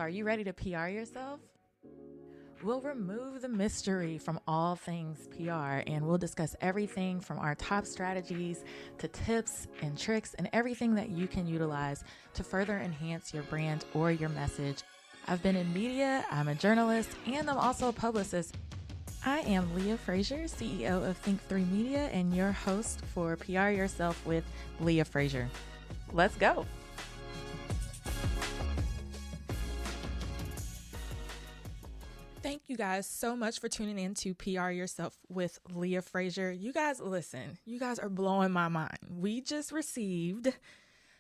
So are you ready to PR yourself? We'll remove the mystery from all things PR, and we'll discuss everything from our top strategies to tips and tricks and everything that you can utilize to further enhance your brand or your message. I've been in media, I'm a journalist, and I'm also a publicist. I am Leah Frazier, CEO of Think3 Media, and your host for PR Yourself with Leah Frazier. Let's go. Thank you guys so much for tuning in to PR Yourself with Leah Frazier. You guys, listen, you guys are blowing my mind. We just received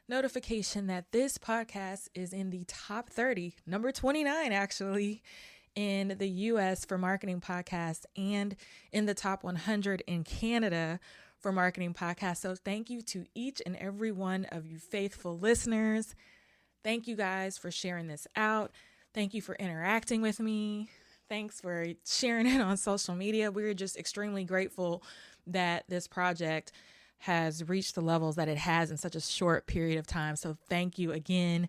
notification that this podcast is in the top 30, number 29 actually, in the US for marketing podcasts and in the top 100 in Canada for marketing podcasts. So thank you to each and every one of you faithful listeners. Thank you guys for sharing this out. Thank you for interacting with me. Thanks for sharing it on social media. We're just extremely grateful that this project has reached the levels that it has in such a short period of time. So thank you again.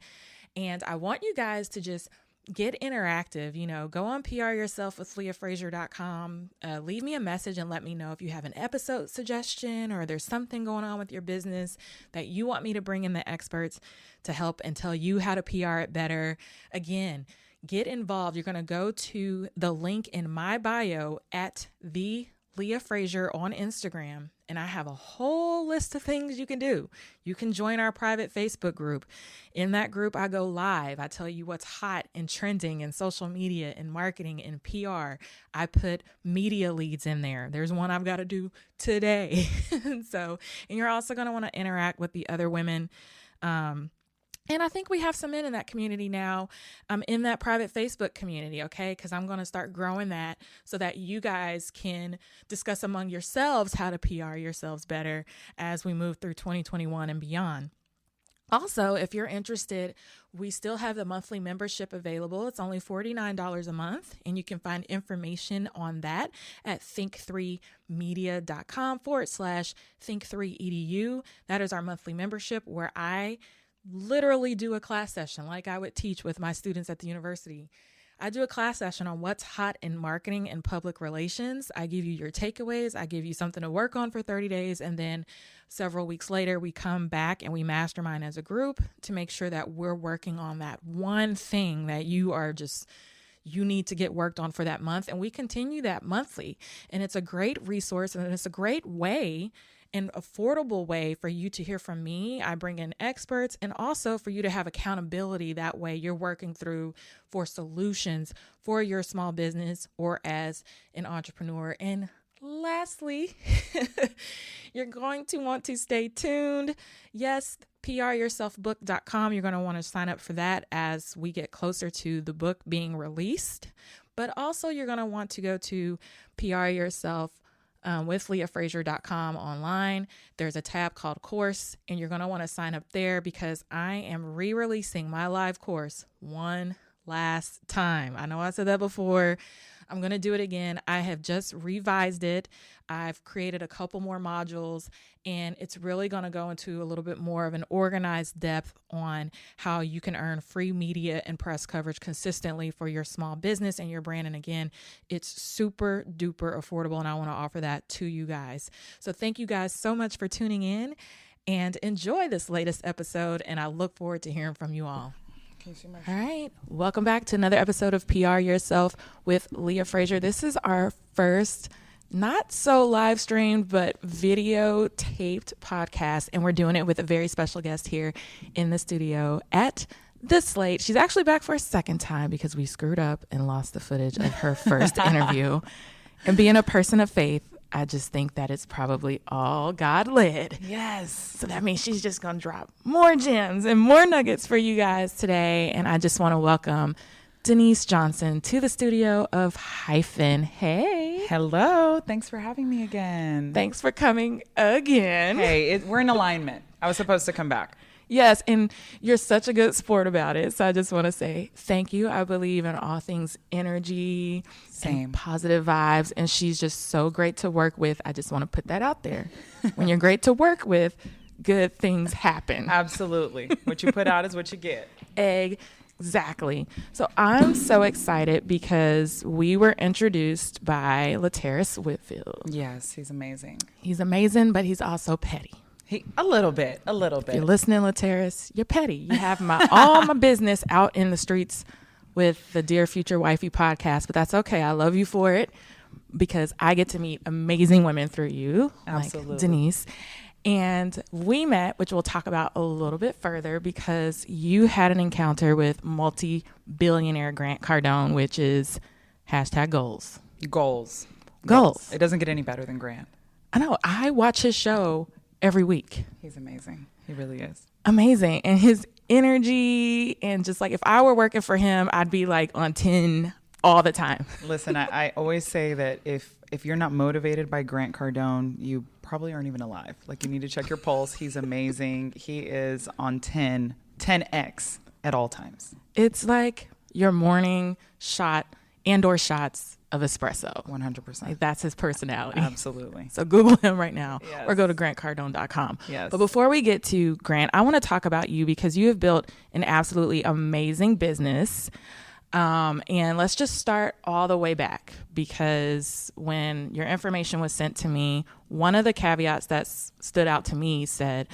And I want you guys to just get interactive. You know, go on pryourselfwithleahfrazier.com. Leave me a message and let me know if you have an episode suggestion or there's something going on with your business that you want me to bring in the experts to help and tell you how to PR it better. Again, get involved. You're going to go to the link in my bio at the Leah Frazier on Instagram, and I have a whole list of things you can do. You can join our private Facebook group. In that group, I go live. I tell you what's hot and trending in social media and marketing and PR. I put media leads in there. There's one I've got to do today. And you're also going to want to interact with the other women. And I think we have some men in that community now, in that private Facebook community, okay? Because I'm going to start growing that so that you guys can discuss among yourselves how to PR yourselves better as we move through 2021 and beyond. Also, if you're interested, we still have the monthly membership available. It's only $49 a month, and you can find information on that at think3media.com/think3edu. That is our monthly membership where I literally do a class session like I would teach with my students at the university. I do a class session on what's hot in marketing and public relations. I give you your takeaways. I give you something to work on for 30 days. And then several weeks later, we come back and we mastermind as a group to make sure that we're working on that one thing that you need to get worked on for that month. And we continue that monthly. And it's a great resource and it's a great way, an affordable way for you to hear from me. I bring in experts and also for you to have accountability. That way you're working through for solutions for your small business or as an entrepreneur. And lastly, you're going to want to stay tuned. Yes, pryourselfbook.com. You're going to want to sign up for that as we get closer to the book being released. But also you're going to want to go to PR Yourself with leahfrazier.com online. There's a tab called course, and you're going to want to sign up there because I am re-releasing my live course one last time. I know I said that before. I'm going to do it again. I have just revised it. I've created a couple more modules, and it's really going to go into a little bit more of an organized depth on how you can earn free media and press coverage consistently for your small business and your brand. And again, it's super duper affordable, and I want to offer that to you guys. So thank you guys so much for tuning in and enjoy this latest episode. And I look forward to hearing from you all. All right. Welcome back to another episode of PR Yourself with Leah Frazier. This is our first not so live streamed, but video taped podcast. And we're doing it with a very special guest here in the studio at the Slate. She's actually back for a second time because we screwed up and lost the footage of her first interview. And being a person of faith, I just think that it's probably all God led. Yes. So that means she's just going to drop more gems and more nuggets for you guys today. And I just want to welcome Dennice Johnson to the studio of Hyphen. Hey. Hello. Thanks for having me again. Thanks for coming again. Hey, we're in alignment. I was supposed to come back. Yes, and you're such a good sport about it. So I just want to say thank you. I believe in all things energy, and positive vibes, and she's just so great to work with. I just want to put that out there. When you're great to work with, good things happen. Absolutely. What you put out is what you get. Exactly. So I'm so excited because we were introduced by Laterris Whitfield. Yes, he's amazing. He's amazing, but he's also petty. A little bit. If you're listening, Laterris, you're petty. You have all my business out in the streets with the Dear Future Wifey podcast, but that's okay. I love you for it because I get to meet amazing women through you, Absolutely. like Dennice. And we met, which we'll talk about a little bit further, because you had an encounter with multi-billionaire Grant Cardone, which is #goals. Goals. Goals. It doesn't get any better than Grant. I know. I watch his show every week. He's amazing. He really is. Amazing. And his energy, and just like if I were working for him, I'd be like on 10 all the time. Listen, I always say that if you're not motivated by Grant Cardone, you probably aren't even alive. Like, you need to check your pulse. He's amazing. He is on 10X at all times. It's like your morning shot and/or shots of espresso. 100%. Like, that's his personality. Absolutely. So Google him right now, Yes. or go to grantcardone.com. Yes. But before we get to Grant, I want to talk about you because you have built an absolutely amazing business. And let's just start all the way back, because when your information was sent to me, one of the caveats that stood out to me said,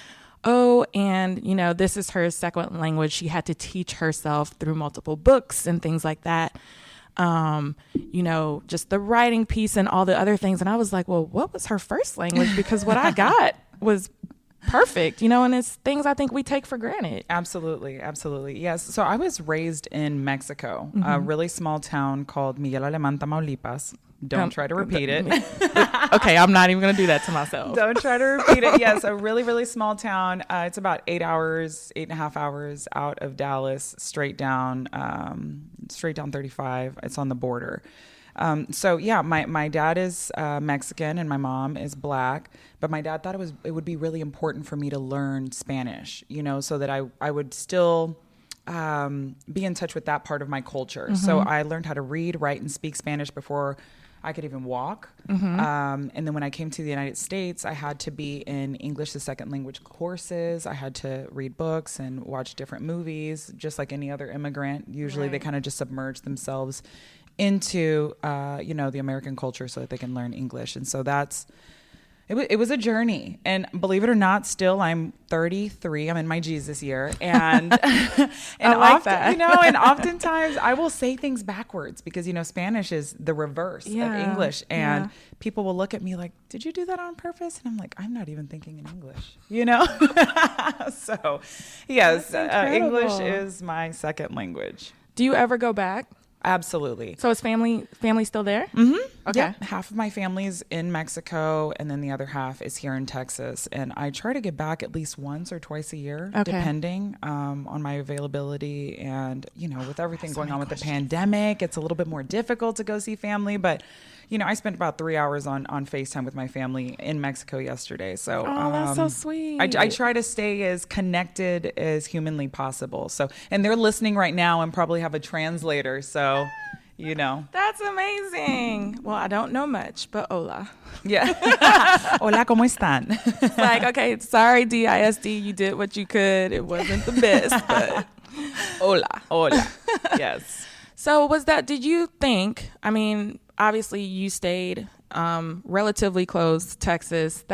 oh, and this is her second language. She had to teach herself through multiple books and things like that. Just the writing piece and all the other things. And I was like, well, what was her first language? Because what I got was perfect, and it's things I think we take for granted. Absolutely. Yes. So I was raised in Mexico, a really small town called Miguel Alemán, Tamaulipas. Don't try to repeat it. Okay, I'm not even going to do that to myself. Don't try to repeat it. Yes, a really, really small town. It's about 8.5 hours out of Dallas, straight down 35. It's on the border. My dad is Mexican and my mom is Black, but my dad thought it would be really important for me to learn Spanish, so that I would still be in touch with that part of my culture. Mm-hmm. So I learned how to read, write, and speak Spanish before I could even walk. Mm-hmm. And then when I came to the United States, I had to be in English as second language courses. I had to read books and watch different movies, just like any other immigrant. Usually They kind of just submerge themselves into, the American culture so that they can learn English. And so it was a journey. And believe it or not, still I'm 33. I'm in my Jesus year. And, I like that. And oftentimes I will say things backwards because, Spanish is the reverse of English. And people will look at me like, did you do that on purpose? And I'm like, I'm not even thinking in English, So yes, English is my second language. Do you ever go back? Absolutely. So is family still there? Mm-hmm. Okay. Yeah. Half of my family's in Mexico, and then the other half is here in Texas. And I try to get back at least once or twice a year, depending on my availability. And, with everything going on with the pandemic, it's a little bit more difficult to go see family. But, I spent about 3 hours on FaceTime with my family in Mexico yesterday. So that's so sweet. I try to stay as connected as humanly possible. So, and they're listening right now and probably have a translator. So, That's amazing. Well, I don't know much, but hola. Yeah. Hola, ¿cómo están? It's like, okay, sorry, DISD, you did what you could. It wasn't the best, but hola. Yes. So did you think, obviously you stayed relatively close to Texas.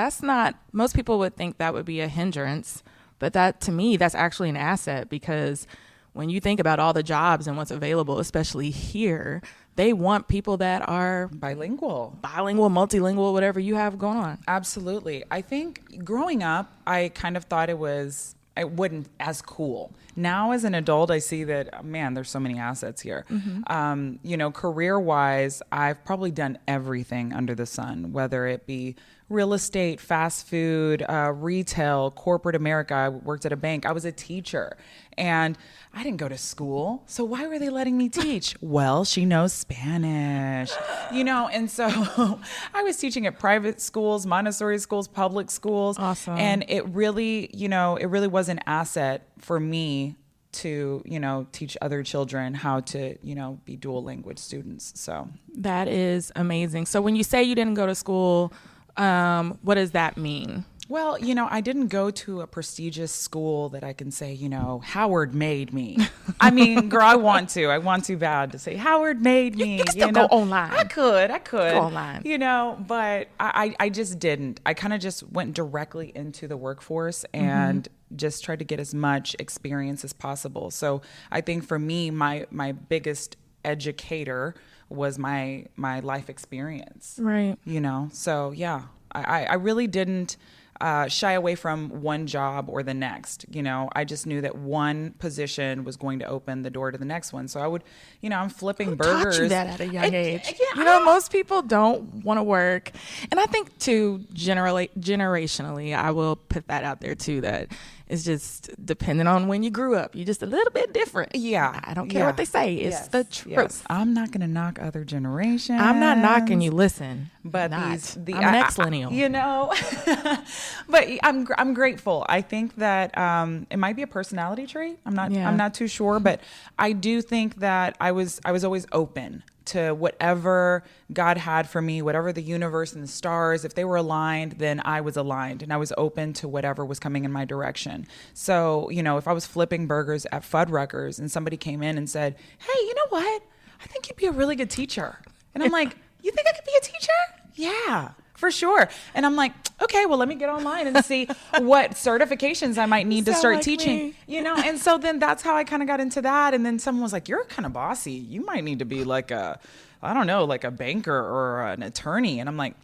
Most people would think that would be a hindrance, but to me, that's actually an asset, because when you think about all the jobs and what's available, especially here, they want people that are bilingual, multilingual, whatever you have going on. Absolutely. I think growing up, I kind of thought it wasn't as cool. Now as an adult, I see that, man, there's so many assets here. Mm-hmm. Career-wise, I've probably done everything under the sun, whether it be real estate, fast food, retail, corporate America. I worked at a bank. I was a teacher, and I didn't go to school. So why were they letting me teach? Well, she knows Spanish, and so I was teaching at private schools, Montessori schools, public schools. Awesome. And it really was an asset for me to, teach other children how to, be dual language students. So that is amazing. So when you say you didn't go to school, what does that mean? Well, I didn't go to a prestigious school that I can say, Howard made me. I mean, girl, I want too bad to say Howard made me. You can still go online. I could go online. But I just didn't. I kind of just went directly into the workforce and just tried to get as much experience as possible. So I think for me, my biggest educator was my life experience. Right. So yeah, I really didn't shy away from one job or the next. I just knew that one position was going to open the door to the next one. So I would, I'm flipping burgers. Taught you that at a young age. Most people don't want to work. And I think too, generationally, I will put that out there too, that it's just depending on when you grew up. You're just a little bit different. Yeah. I don't care what they say. It's the truth. Yes. I'm not going to knock other generations. I'm not knocking you. Listen. But I'm next millennial. But I'm grateful. I think that it might be a personality trait. I'm not too sure, but I do think that I was always open to whatever God had for me, whatever the universe and the stars, if they were aligned, then I was aligned and I was open to whatever was coming in my direction. So, if I was flipping burgers at Fuddruckers and somebody came in and said, hey, you know what? I think you'd be a really good teacher. And I'm like, you think I could be a teacher? Yeah, for sure. And I'm like, okay, well, let me get online and see what certifications I might need to start teaching, And so then that's how I kind of got into that. And then someone was like, you're kind of bossy. You might need to be like a banker or an attorney. And I'm like,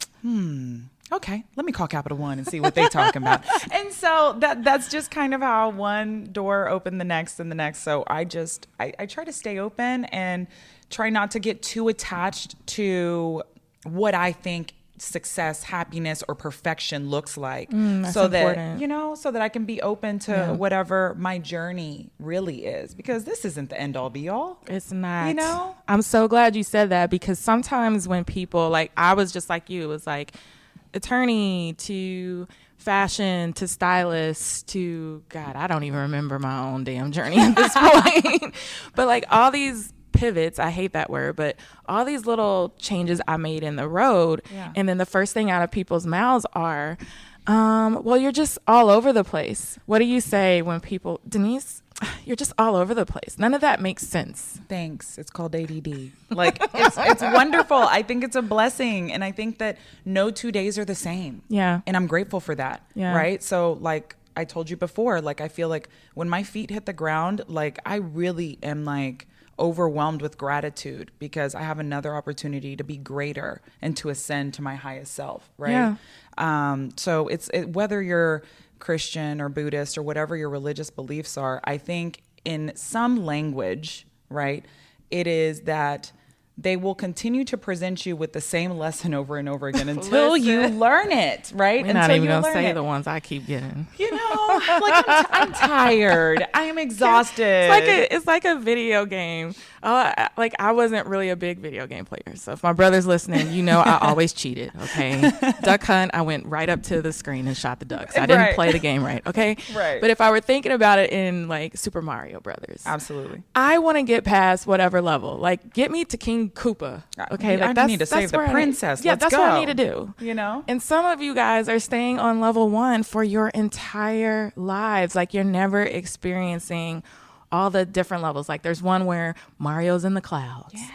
okay, let me call Capital One and see what they talking about. And so that's just kind of how one door opened the next and the next. So I try to stay open and try not to get too attached to what I think success, happiness, or perfection looks like. So that, so that I can be open to whatever my journey really is, because this isn't the end all be all. It's not. I'm so glad you said that, because sometimes when people, I was just like you, it was like attorney to fashion to stylist to, God, I don't even remember my own damn journey at this point. But all these pivots, I hate that word, but all these little changes I made in the road. Yeah. And then the first thing out of people's mouths are, well, you're just all over the place. What do you say when people, Dennice, you're just all over the place? None of that makes sense. Thanks. It's called ADD. It's wonderful. I think it's a blessing. And I think that no 2 days are the same. Yeah. And I'm grateful for that. Yeah. Right. So I told you before, I feel like when my feet hit the ground, I really am overwhelmed with gratitude, because I have another opportunity to be greater and to ascend to my highest self. Right. Yeah. So whether you're Christian or Buddhist or whatever your religious beliefs are, I think in some language, right, it is that they will continue to present you with the same lesson over and over again until you learn it, right? We're not even going to say the ones I keep getting. I'm tired. I am exhausted. It's like a video game. I wasn't really a big video game player. So if my brother's listening, I always cheated, okay? Duck hunt, I went right up to the screen and shot the ducks. I didn't play the game right, okay? Right. But if I were thinking about it in Super Mario Brothers. Absolutely. I want to get past whatever level. Get me to King Koopa, okay? I need to save the princess. That's go. what I need to do. And some of you guys are staying on level 1 for your entire lives. You're never experiencing all the different levels. There's one where Mario's in the clouds. Yeah.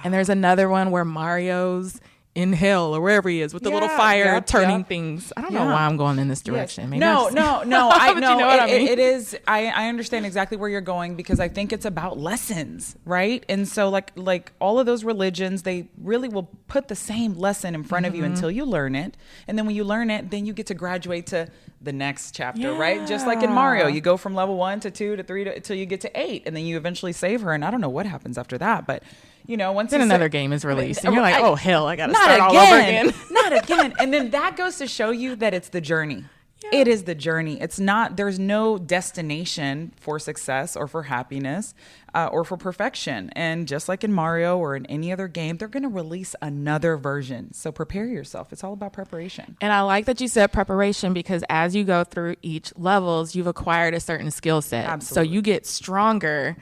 And there's another one where Mario's in hell or wherever he is with the little fire turning things. I don't know why I'm going in this direction. Yes. No. I know. You know what I mean? It is. I understand exactly where you're going, because I think it's about lessons, right? And so like all of those religions, they really will put the same lesson in front of you until you learn it. And then when you learn it, then you get to graduate to the next chapter, right? Just like in Mario, you go from level 1 to 2 to 3 until you get to 8, and then you eventually save her. And I don't know what happens after that, but once then another game is released, and you're like, oh hell, I gotta start all over again. Not again. And then that goes to show you that it's the journey. Yeah. It is the journey. It's not. There's no destination for success or for happiness or for perfection. And just like in Mario or in any other game, they're going to release another version. So prepare yourself. It's all about preparation. And I like that you said preparation, because as you go through each levels, you've acquired a certain skill set. Absolutely. So you get stronger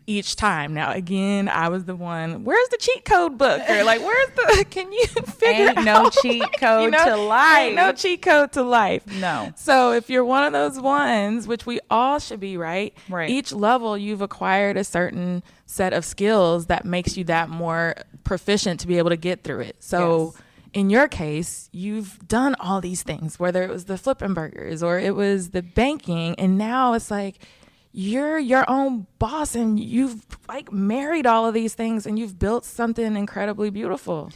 each time. Now, again, I was the one, where's the cheat code book? Or like, can you figure Ain't no out? cheat code to life. Ain't no cheat code to life. No. So if you're one of those ones, which we all should be, right? Right. Each level, you've acquired a certain set of skills that makes you that more proficient to be able to get through it. So Yes. in your case, you've done all these things, whether it was the flipping burgers or it was the banking. And now it's like, you're your own boss and you've like married all of these things and you've built something incredibly beautiful.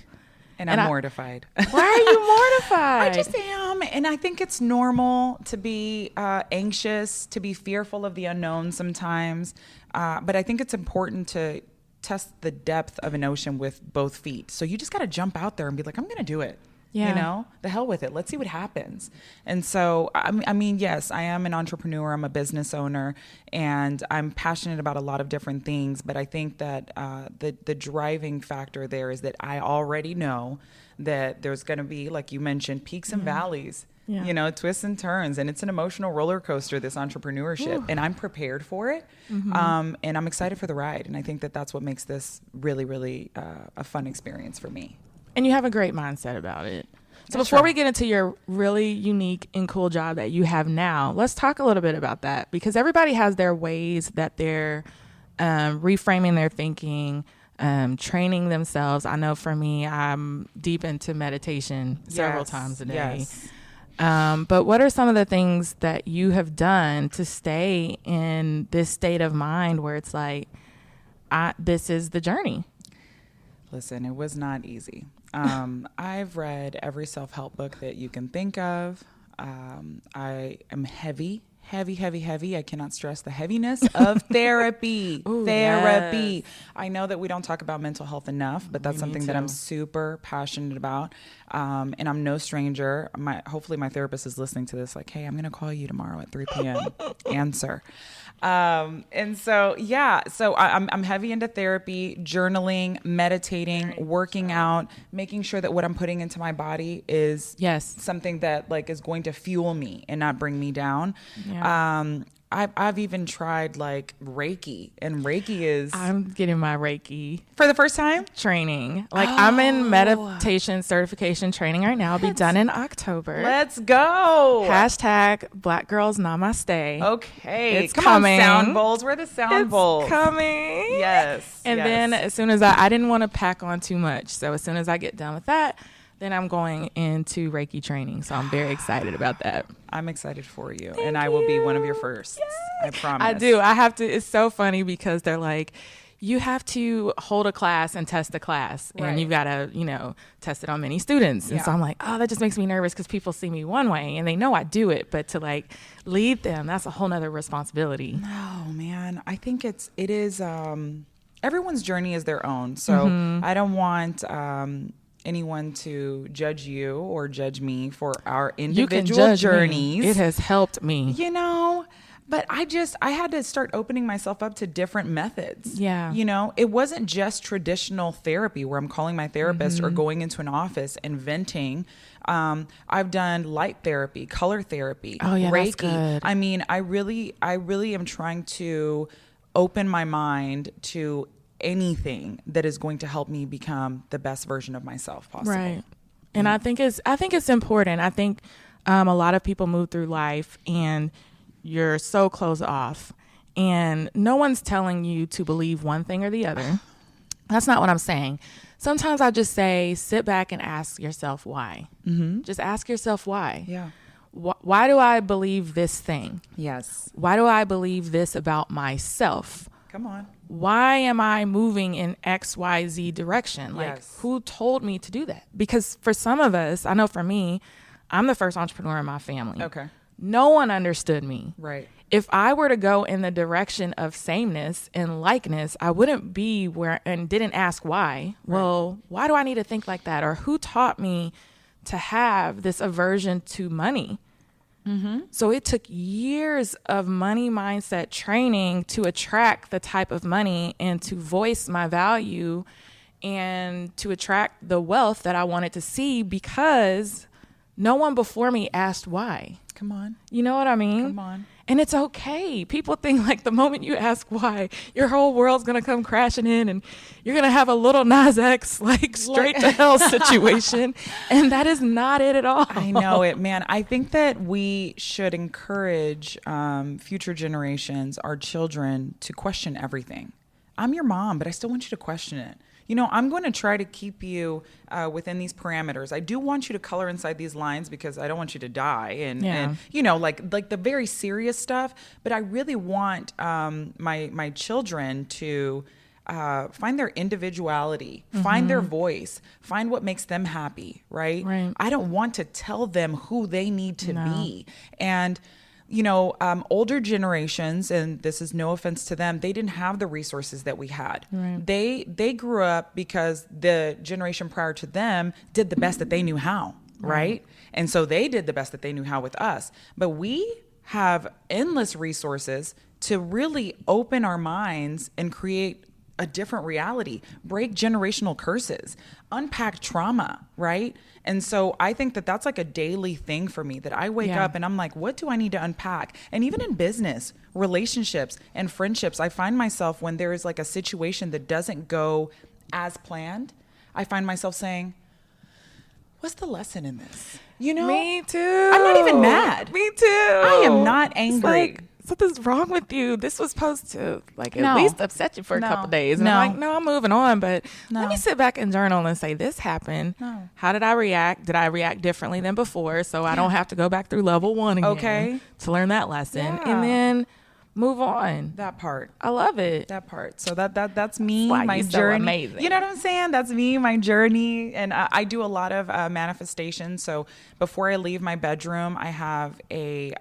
And I'm mortified. Why are you mortified? I just am. And I think it's normal to be anxious, to be fearful of the unknown sometimes. But I think it's important to test the depth of an ocean with both feet. So you just got to jump out there and be like, I'm going to do it. Yeah. You know, the hell with it. Let's see what happens. And so, I mean, yes, I am an entrepreneur. I'm a business owner and I'm passionate about a lot of different things. But I think that the driving factor there is that I already know that there's going to be, like you mentioned, peaks and valleys, you know, twists and turns. And it's an emotional roller coaster, this entrepreneurship. And I'm prepared for it. And I'm excited for the ride. And I think that that's what makes this really, really a fun experience for me. And you have a great mindset about it. So before we get into your really unique and cool job that you have now, let's talk a little bit about that, because everybody has their ways that they're reframing their thinking, training themselves. I know for me, I'm deep into meditation several times a day. Yes. But what are some of the things that you have done to stay in this state of mind where it's like, this is the journey? Listen, it was not easy. I've read every self-help book that you can think of. I am heavy. I cannot stress the heaviness of therapy. Ooh, therapy. yes. I know that we don't talk about mental health enough, but that's something that I'm super passionate about. And I'm no stranger. Hopefully my therapist is listening to this like, hey, I'm going to call you tomorrow at 3 p.m. Answer. And so, yeah, so I'm heavy into therapy, journaling, meditating, working out, making sure that what I'm putting into my body is something that like is going to fuel me and not bring me down. Yeah. I've even tried like Reiki, and Reiki is... I'm getting my Reiki. For the first time? Training. Like I'm in meditation certification training right now. I'll be done in October. Let's go. # Black Girls Namaste. Okay. It's Come coming. on, sound bowls. Where are the sound bowls? It's coming. Yes. And then as soon as I didn't want to pack on too much. So as soon as I get done with that, then I'm going into Reiki training. So I'm very excited about that. I'm excited for you. And I will be one of your firsts. Yes. I promise. I do. I have to. It's so funny because they're like, you have to hold a class and test the class. Right. And you've got to, test it on many students. And so I'm like, oh, that just makes me nervous because people see me one way and they know I do it. But to like lead them, that's a whole nother responsibility. No, man. I think it is, everyone's journey is their own. So I don't want, anyone to judge you or judge me for our individual journeys. Me. It has helped me. But I had to start opening myself up to different methods. Yeah. It wasn't just traditional therapy where I'm calling my therapist or going into an office and venting. I've done light therapy, color therapy, Reiki. That's good. I mean, I really am trying to open my mind to anything that is going to help me become the best version of myself possible. Right. And I think it's important. I think a lot of people move through life and you're so closed off and no one's telling you to believe one thing or the other. That's not what I'm saying. Sometimes I just say, sit back and ask yourself why. Just ask yourself why. Yeah. Why do I believe this thing? Yes. Why do I believe this about myself? Come on. Why am I moving in XYZ direction? Like, who told me to do that? Because for some of us, I know for me, I'm the first entrepreneur in my family. Okay. No one understood me. Right. If I were to go in the direction of sameness and likeness, I wouldn't be where and didn't ask why. Right. Well, why do I need to think like that? Or who taught me to have this aversion to money? So it took years of money mindset training to attract the type of money and to voice my value and to attract the wealth that I wanted to see because no one before me asked why. Come on. You know what I mean? Come on. And it's okay. People think like the moment you ask why, your whole world's going to come crashing in and you're going to have a little Nas X like straight to hell situation. And that is not it at all. I know it, man. I think that we should encourage future generations, our children, to question everything. I'm your mom, but I still want you to question it. You know, I'm going to try to keep you within these parameters. I do want you to color inside these lines because I don't want you to die and you know, like the very serious stuff. But I really want my children to find their individuality, find their voice, find what makes them happy, right? I don't want to tell them who they need to be. And you know, older generations, and this is no offense to them, they didn't have the resources that we had. They grew up because the generation prior to them did the best that they knew how, right? And so they did the best that they knew how with us. But we have endless resources to really open our minds and create a different reality, break generational curses, unpack trauma, right? And so I think that that's like a daily thing for me, that I wake up and I'm like, what do I need to unpack? And even in business, relationships and friendships, I find myself when there is like a situation that doesn't go as planned, I find myself saying, what's the lesson in this? You know? Me too. I'm not even mad. Me too. I am not angry. It's like, something's wrong with you. This was supposed to like at least upset you for a couple days. And I'm like, no, I'm moving on. But let me sit back and journal and say, this happened. How did I react? Did I react differently than before? So I don't have to go back through level 1 again to learn that lesson. And then move on. That part. I love it. That part. So that's me, Why my journey. So amazing. You know what I'm saying? That's me, my journey. And I do a lot of manifestation. So before I leave my bedroom, I have a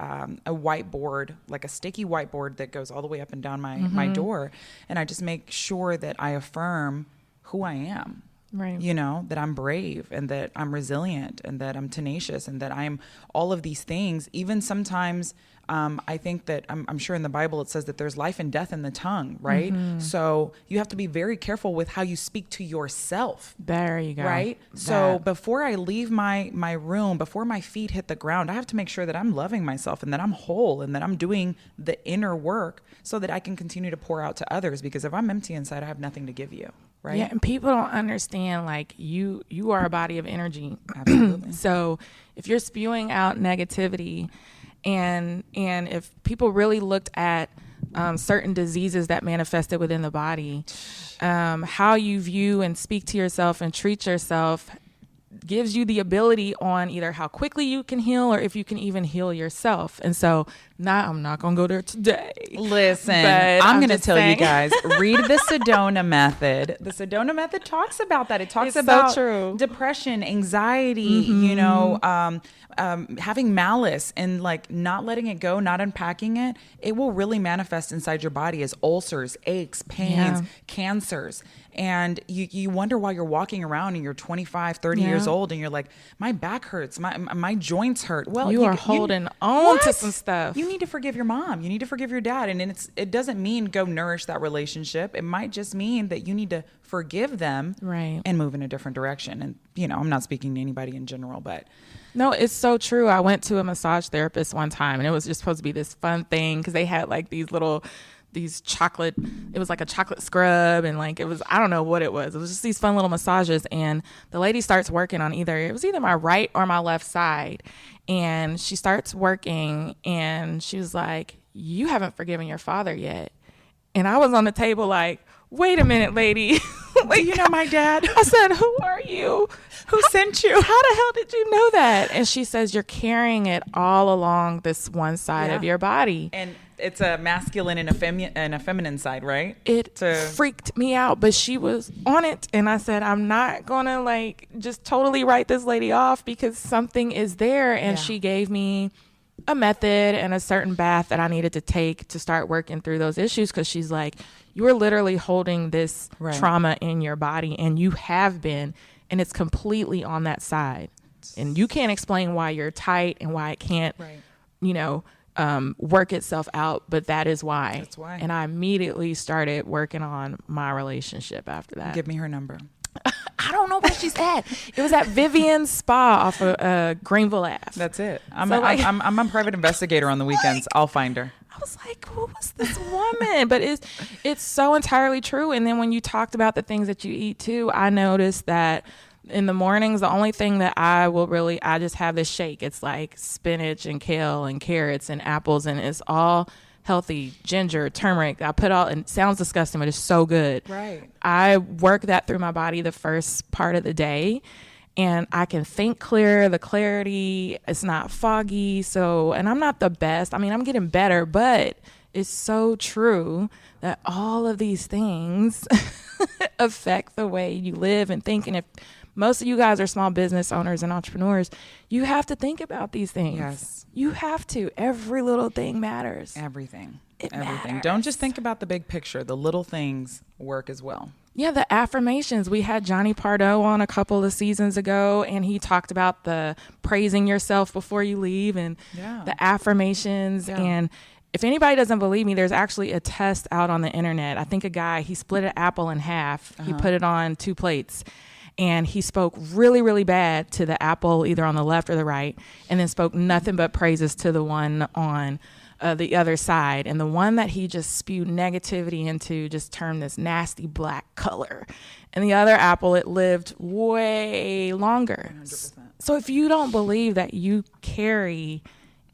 whiteboard, like a sticky whiteboard that goes all the way up and down my door. And I just make sure that I affirm who I am. Right. You know, that I'm brave and that I'm resilient and that I'm tenacious and that I'm all of these things. Even sometimes I think that I'm sure in the Bible it says that there's life and death in the tongue, right? So you have to be very careful with how you speak to yourself. There you go. Right? So before I leave my room, before my feet hit the ground, I have to make sure that I'm loving myself and that I'm whole and that I'm doing the inner work so that I can continue to pour out to others. Because if I'm empty inside, I have nothing to give you. Right? Yeah, and people don't understand, like, you are a body of energy. Absolutely. So if you're spewing out negativity, and if people really looked at certain diseases that manifested within the body, how you view and speak to yourself and treat yourself gives you the ability on either how quickly you can heal or if you can even heal yourself. And so I'm not going to go there today. Listen, I'm going to tell you guys, read the Cardone method. The Cardone method talks about that. It talks about depression, anxiety, you know, having malice and like not letting it go, not unpacking it. It will really manifest inside your body as ulcers, aches, pains, cancers. And you wonder why you're walking around and you're 25, 30 years old and you're like, my back hurts, my joints hurt. Well, you are holding on to some stuff. You need to forgive your mom. You need to forgive your dad. And it doesn't mean go nourish that relationship. It might just mean that you need to forgive them and move in a different direction. And, you know, I'm not speaking to anybody in general, but. No, it's so true. I went to a massage therapist one time and it was just supposed to be this fun thing because they had like these chocolate, it was like a chocolate scrub and like, it was, I don't know what it was. It was just these fun little massages. And the lady starts working on it was either my right or my left side. And she starts working and she was like, you haven't forgiven your father yet. And I was on the table like, wait a minute, lady. Like, do you know my dad? I said, who are you? Who sent you? How the hell did you know that? And she says, you're carrying it all along this one side of your body. And it's a masculine and a feminine side, right? It freaked me out, but she was on it. And I said, I'm not going to like just totally write this lady off because something is there. And she gave me a method and a certain bath that I needed to take to start working through those issues. Cause she's like, you are literally holding this trauma in your body and you have been, and it's completely on that side. And you can't explain why you're tight and why it can't, you know, work itself out, but that is why. That's why. And I immediately started working on my relationship after that. Give me her number. I don't know where she's at. It was at Vivian's Spa off of Greenville Ave. That's it. I'm a private investigator on the weekends. I'll find her. I was like, who was this woman? But it's so entirely true. And then when you talked about the things that you eat too, I noticed that in the mornings, the only thing that I just have this shake. It's like spinach and kale and carrots and apples, and it's all healthy. Ginger, turmeric. I put all, and it sounds disgusting, but it's so good. Right. I work that through my body the first part of the day, and I can think clear. The clarity, it's not foggy. So, and I'm not the best. I mean, I'm getting better, but it's so true that all of these things affect the way you live and think. And if most of you guys are small business owners and entrepreneurs, you have to think about these things. Yes. You have to. Every little thing matters. Everything. Everything. Matters. Don't just think about the big picture. The little things work as well. Yeah, the affirmations. We had Johnny Pardo on a couple of seasons ago, and he talked about the praising yourself before you leave and the affirmations. Yeah. And if anybody doesn't believe me, there's actually a test out on the internet. I think a guy, he split an apple in half. He put it on 2 plates. And he spoke really, really bad to the apple, either on the left or the right, and then spoke nothing but praises to the one on the other side. And the one that he just spewed negativity into just turned this nasty black color. And the other apple, it lived way longer. 100%. So if you don't believe that you carry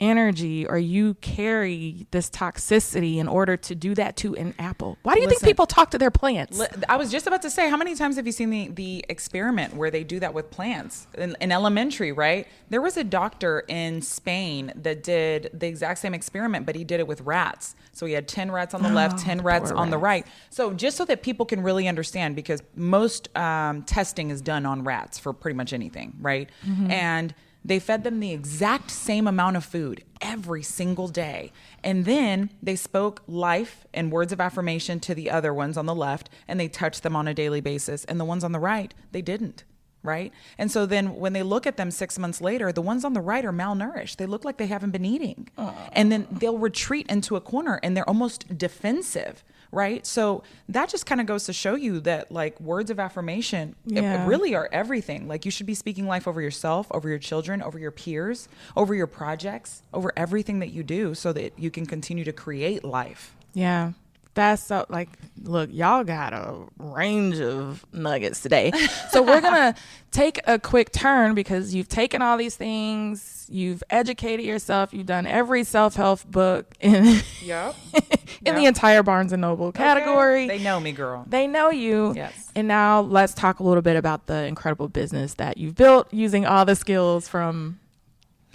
energy or you carry this toxicity in order to do that to an apple, why do you think people talk to their plants? I was just about to say, how many times have you seen the experiment where they do that with plants in elementary, right? There was a doctor in Spain that did the exact same experiment, but he did it with rats. So he had 10 rats on the left, 10 rats on the right. So just so that people can really understand, because most testing is done on rats for pretty much anything, right? Mm-hmm. And they fed them the exact same amount of food every single day. And then they spoke life and words of affirmation to the other ones on the left, and they touched them on a daily basis. And the ones on the right, they didn't, right? And so then when they look at them 6 months later, the ones on the right are malnourished. They look like they haven't been eating. And then they'll retreat into a corner and they're almost defensive, right? So that just kind of goes to show you that like words of affirmation it really are everything. Like you should be speaking life over yourself, over your children, over your peers, over your projects, over everything that you do so that you can continue to create life. Yeah. That's so like, look, y'all got a range of nuggets today. So we're going to take a quick turn because you've taken all these things. You've educated yourself. You've done every self-help book in the entire Barnes & Noble category. Okay. They know me, girl. They know you. Yes. And now let's talk a little bit about the incredible business that you've built using all the skills from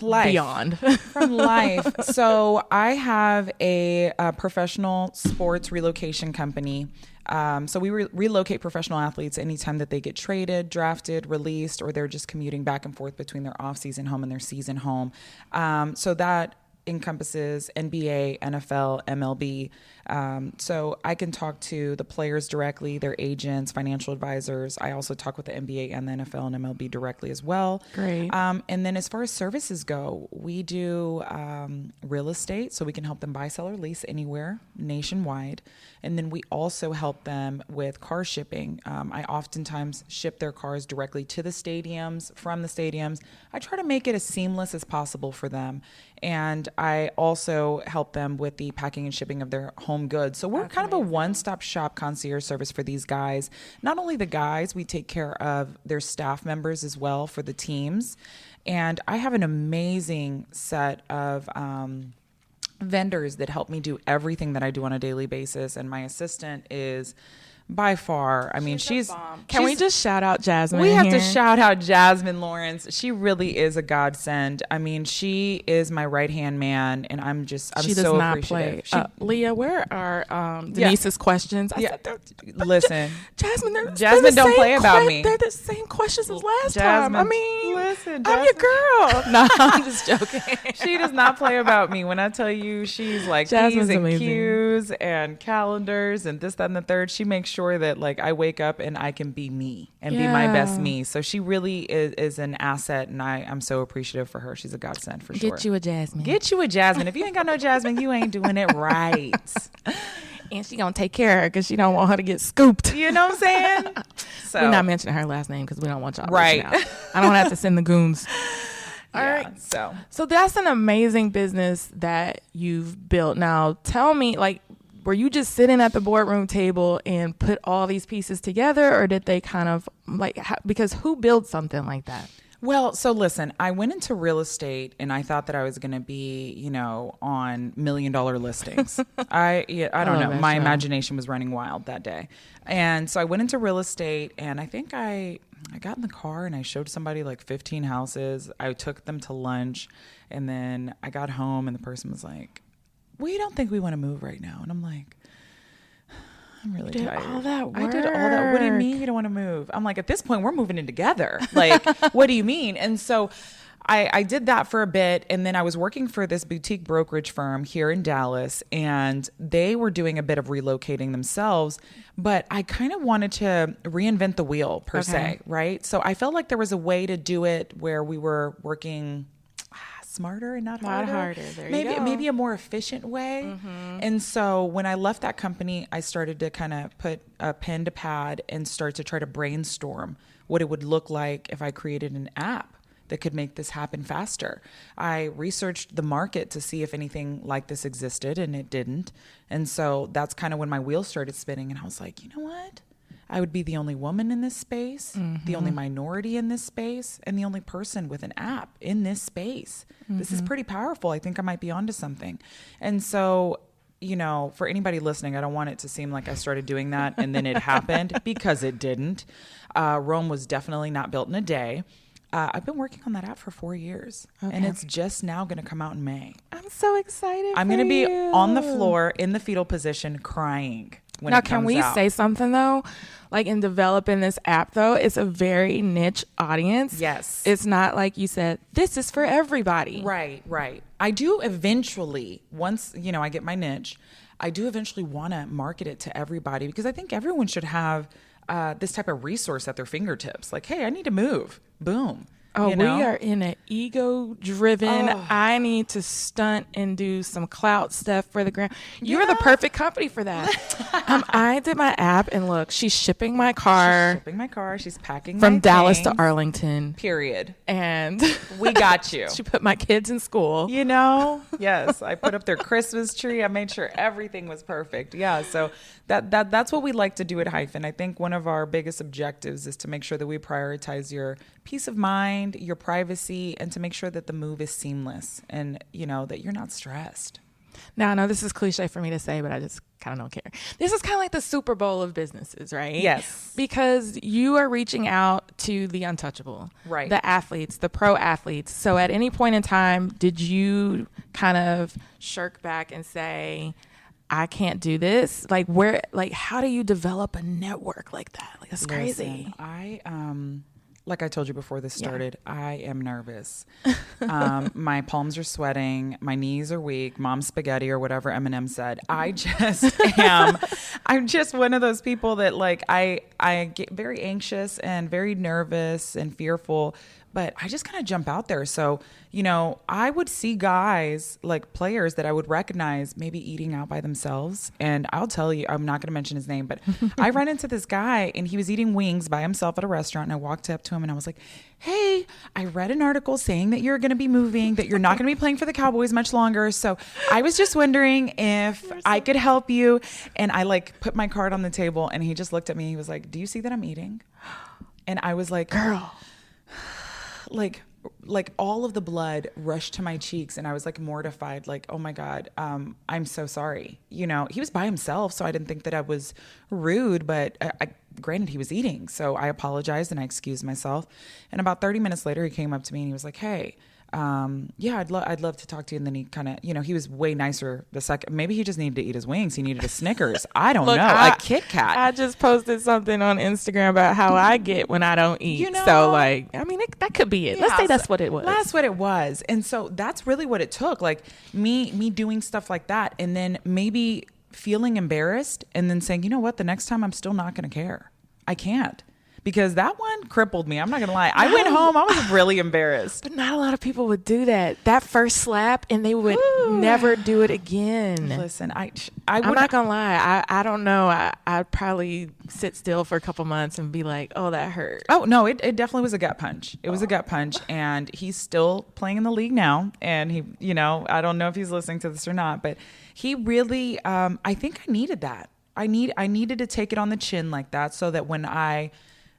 life. Beyond. From life. So I have a professional sports relocation company. So we relocate professional athletes anytime that they get traded, drafted, released, or they're just commuting back and forth between their off-season home and their season home. So that encompasses NBA, NFL, MLB. So I can talk to the players directly, their agents, financial advisors. I also talk with the NBA and the NFL and MLB directly as well. Great. And then as far as services go, we do real estate. So we can help them buy, sell, or lease anywhere nationwide. And then we also help them with car shipping. I oftentimes ship their cars directly to the stadiums, from the stadiums. I try to make it as seamless as possible for them. And I also help them with the packing and shipping of their home goods. So we're kind of a one-stop shop concierge service for these guys. Not only the guys, we take care of their staff members as well for the teams. And I have an amazing set of vendors that help me do everything that I do on a daily basis. And my assistant is by far, I mean, she's Can we just shout out Jasmine? We have to shout out Jasmine Lawrence. She really is a godsend. I mean, she is my right-hand man, and I'm so appreciative. Leah, where are Denise's questions? Listen, Jasmine don't play about me. They're the same questions as last time. I mean, listen, I'm your girl. No, I'm just joking. She does not play about me. When I tell you she's like P's and Q's and calendars and this, that, and the third, she makes sure that like I wake up and I can be me and be my best me. So she really is an asset, and I'm so appreciative for her. She's a godsend for sure. Get you a Jasmine. Get you a Jasmine. If you ain't got no Jasmine, you ain't doing it right. And she gonna take care of her because she don't want her to get scooped. You know what I'm saying? So we're not mentioning her last name because we don't want y'all right. Out. I don't have to send the goons. All yeah, right. So that's an amazing business that you've built. Now tell me, like, were you just sitting at the boardroom table and put all these pieces together, or did they kind of like, because who builds something like that? Well, so listen, I went into real estate and I thought that I was going to be, you know, on $1 million listings. I don't know. My imagination was running wild that day. And so I went into real estate and I think I got in the car and I showed somebody like 15 houses. I took them to lunch and then I got home and the person was like, we don't think we want to move right now. And I'm like, I'm really tired. All that work. I did all that. What do you mean you don't want to move? I'm like, at this point, we're moving in together. Like, what do you mean? And so I did that for a bit. And then I was working for this boutique brokerage firm here in Dallas. And they were doing a bit of relocating themselves. But I kind of wanted to reinvent the wheel, per se, right? So I felt like there was a way to do it where we were working smarter and not harder. There you go. Maybe a more efficient way. Mm-hmm. And so when I left that company, I started to kind of put a pen to pad and start to try to brainstorm what it would look like if I created an app that could make this happen faster. I researched the market to see if anything like this existed, and it didn't. And so that's kind of when my wheels started spinning, and I was like, you know what? I would be the only woman in this space, the only minority in this space, and the only person with an app in this space. This is pretty powerful. I think I might be onto something. And so, you know, for anybody listening, I don't want it to seem like I started doing that and then it happened, because it didn't. Rome was definitely not built in a day. I've been working on that app for 4 years, and it's just now going to come out in May. I'm so excited. I'm going to be on the floor in the fetal position crying. Now, can we say something though? Like, in developing this app though, it's a very niche audience. Yes. It's not like you said, this is for everybody. Right. I do eventually, once, you know, I get my niche, I do eventually want to market it to everybody, because I think everyone should have this type of resource at their fingertips. Like, hey, I need to move. Boom. Oh, we are in an ego-driven, I need to stunt and do some clout stuff for the gram. You're the perfect company for that. I did my app, and look, she's shipping my car. She's packing from my Dallas things. to Arlington. Period. And we got you. She put my kids in school. You know? Yes. I put up their Christmas tree. I made sure everything was perfect. Yeah. So that's what we like to do at Hyphen. I think one of our biggest objectives is to make sure that we prioritize your peace of mind, your privacy, and to make sure that the move is seamless and, you know, that you're not stressed. Now, I know this is cliche for me to say, but I just kind of don't care. This is kind of like the Super Bowl of businesses, right? Yes. Because you are reaching out to the untouchable, right? The athletes, the pro athletes. So at any point in time, did you kind of shirk back and say, I can't do this? Like, where, like, how do you develop a network like that? Like, that's crazy. Like I told you before this started, I am nervous. My palms are sweating. My knees are weak. Mom's spaghetti, or whatever Eminem said. I just am. I'm just one of those people that, like, I get very anxious and very nervous and fearful, but I just kind of jump out there. So, you know, I would see guys, like players that I would recognize maybe eating out by themselves. And I'll tell you, I'm not going to mention his name, but I ran into this guy and he was eating wings by himself at a restaurant. And I walked up to him and I was like, hey, I read an article saying that you're going to be moving, that you're not going to be playing for the Cowboys much longer. So I was just wondering if I could help you. And I like put my card on the table and he just looked at me. He was like, do you see that I'm eating? And I was like, girl, like all of the blood rushed to my cheeks and I was like mortified, like, oh my God, I'm so sorry. You know, he was by himself, so I didn't think that I was rude, but granted he was eating. So I apologized and I excused myself. And about 30 minutes later, he came up to me and he was like, hey, I'd love to talk to you. And then he kind of, you know, he was way nicer the second. Maybe he just needed to eat his wings. He needed a Snickers. I don't know. A Kit Kat. I just posted something on Instagram about how I get when I don't eat. You know? So like, I mean, that could be it. Yeah, let's say that's what it was. That's what it was. And so that's really what it took. Like me doing stuff like that. And then maybe feeling embarrassed and then saying, you know what, the next time I'm still not going to care. I can't. because that one crippled me. I'm not gonna lie. I went home. I was really embarrassed. But not a lot of people would do that first slap, and they would never do it again. Listen, I'm not gonna lie. I don't know. I'd probably sit still for a couple months and be like, oh, that hurt. Oh no, it definitely was a gut punch. It was a gut punch, and he's still playing in the league now. And he, you know, I don't know if he's listening to this or not, but he really, I think I needed that. I needed to take it on the chin like that, so that when I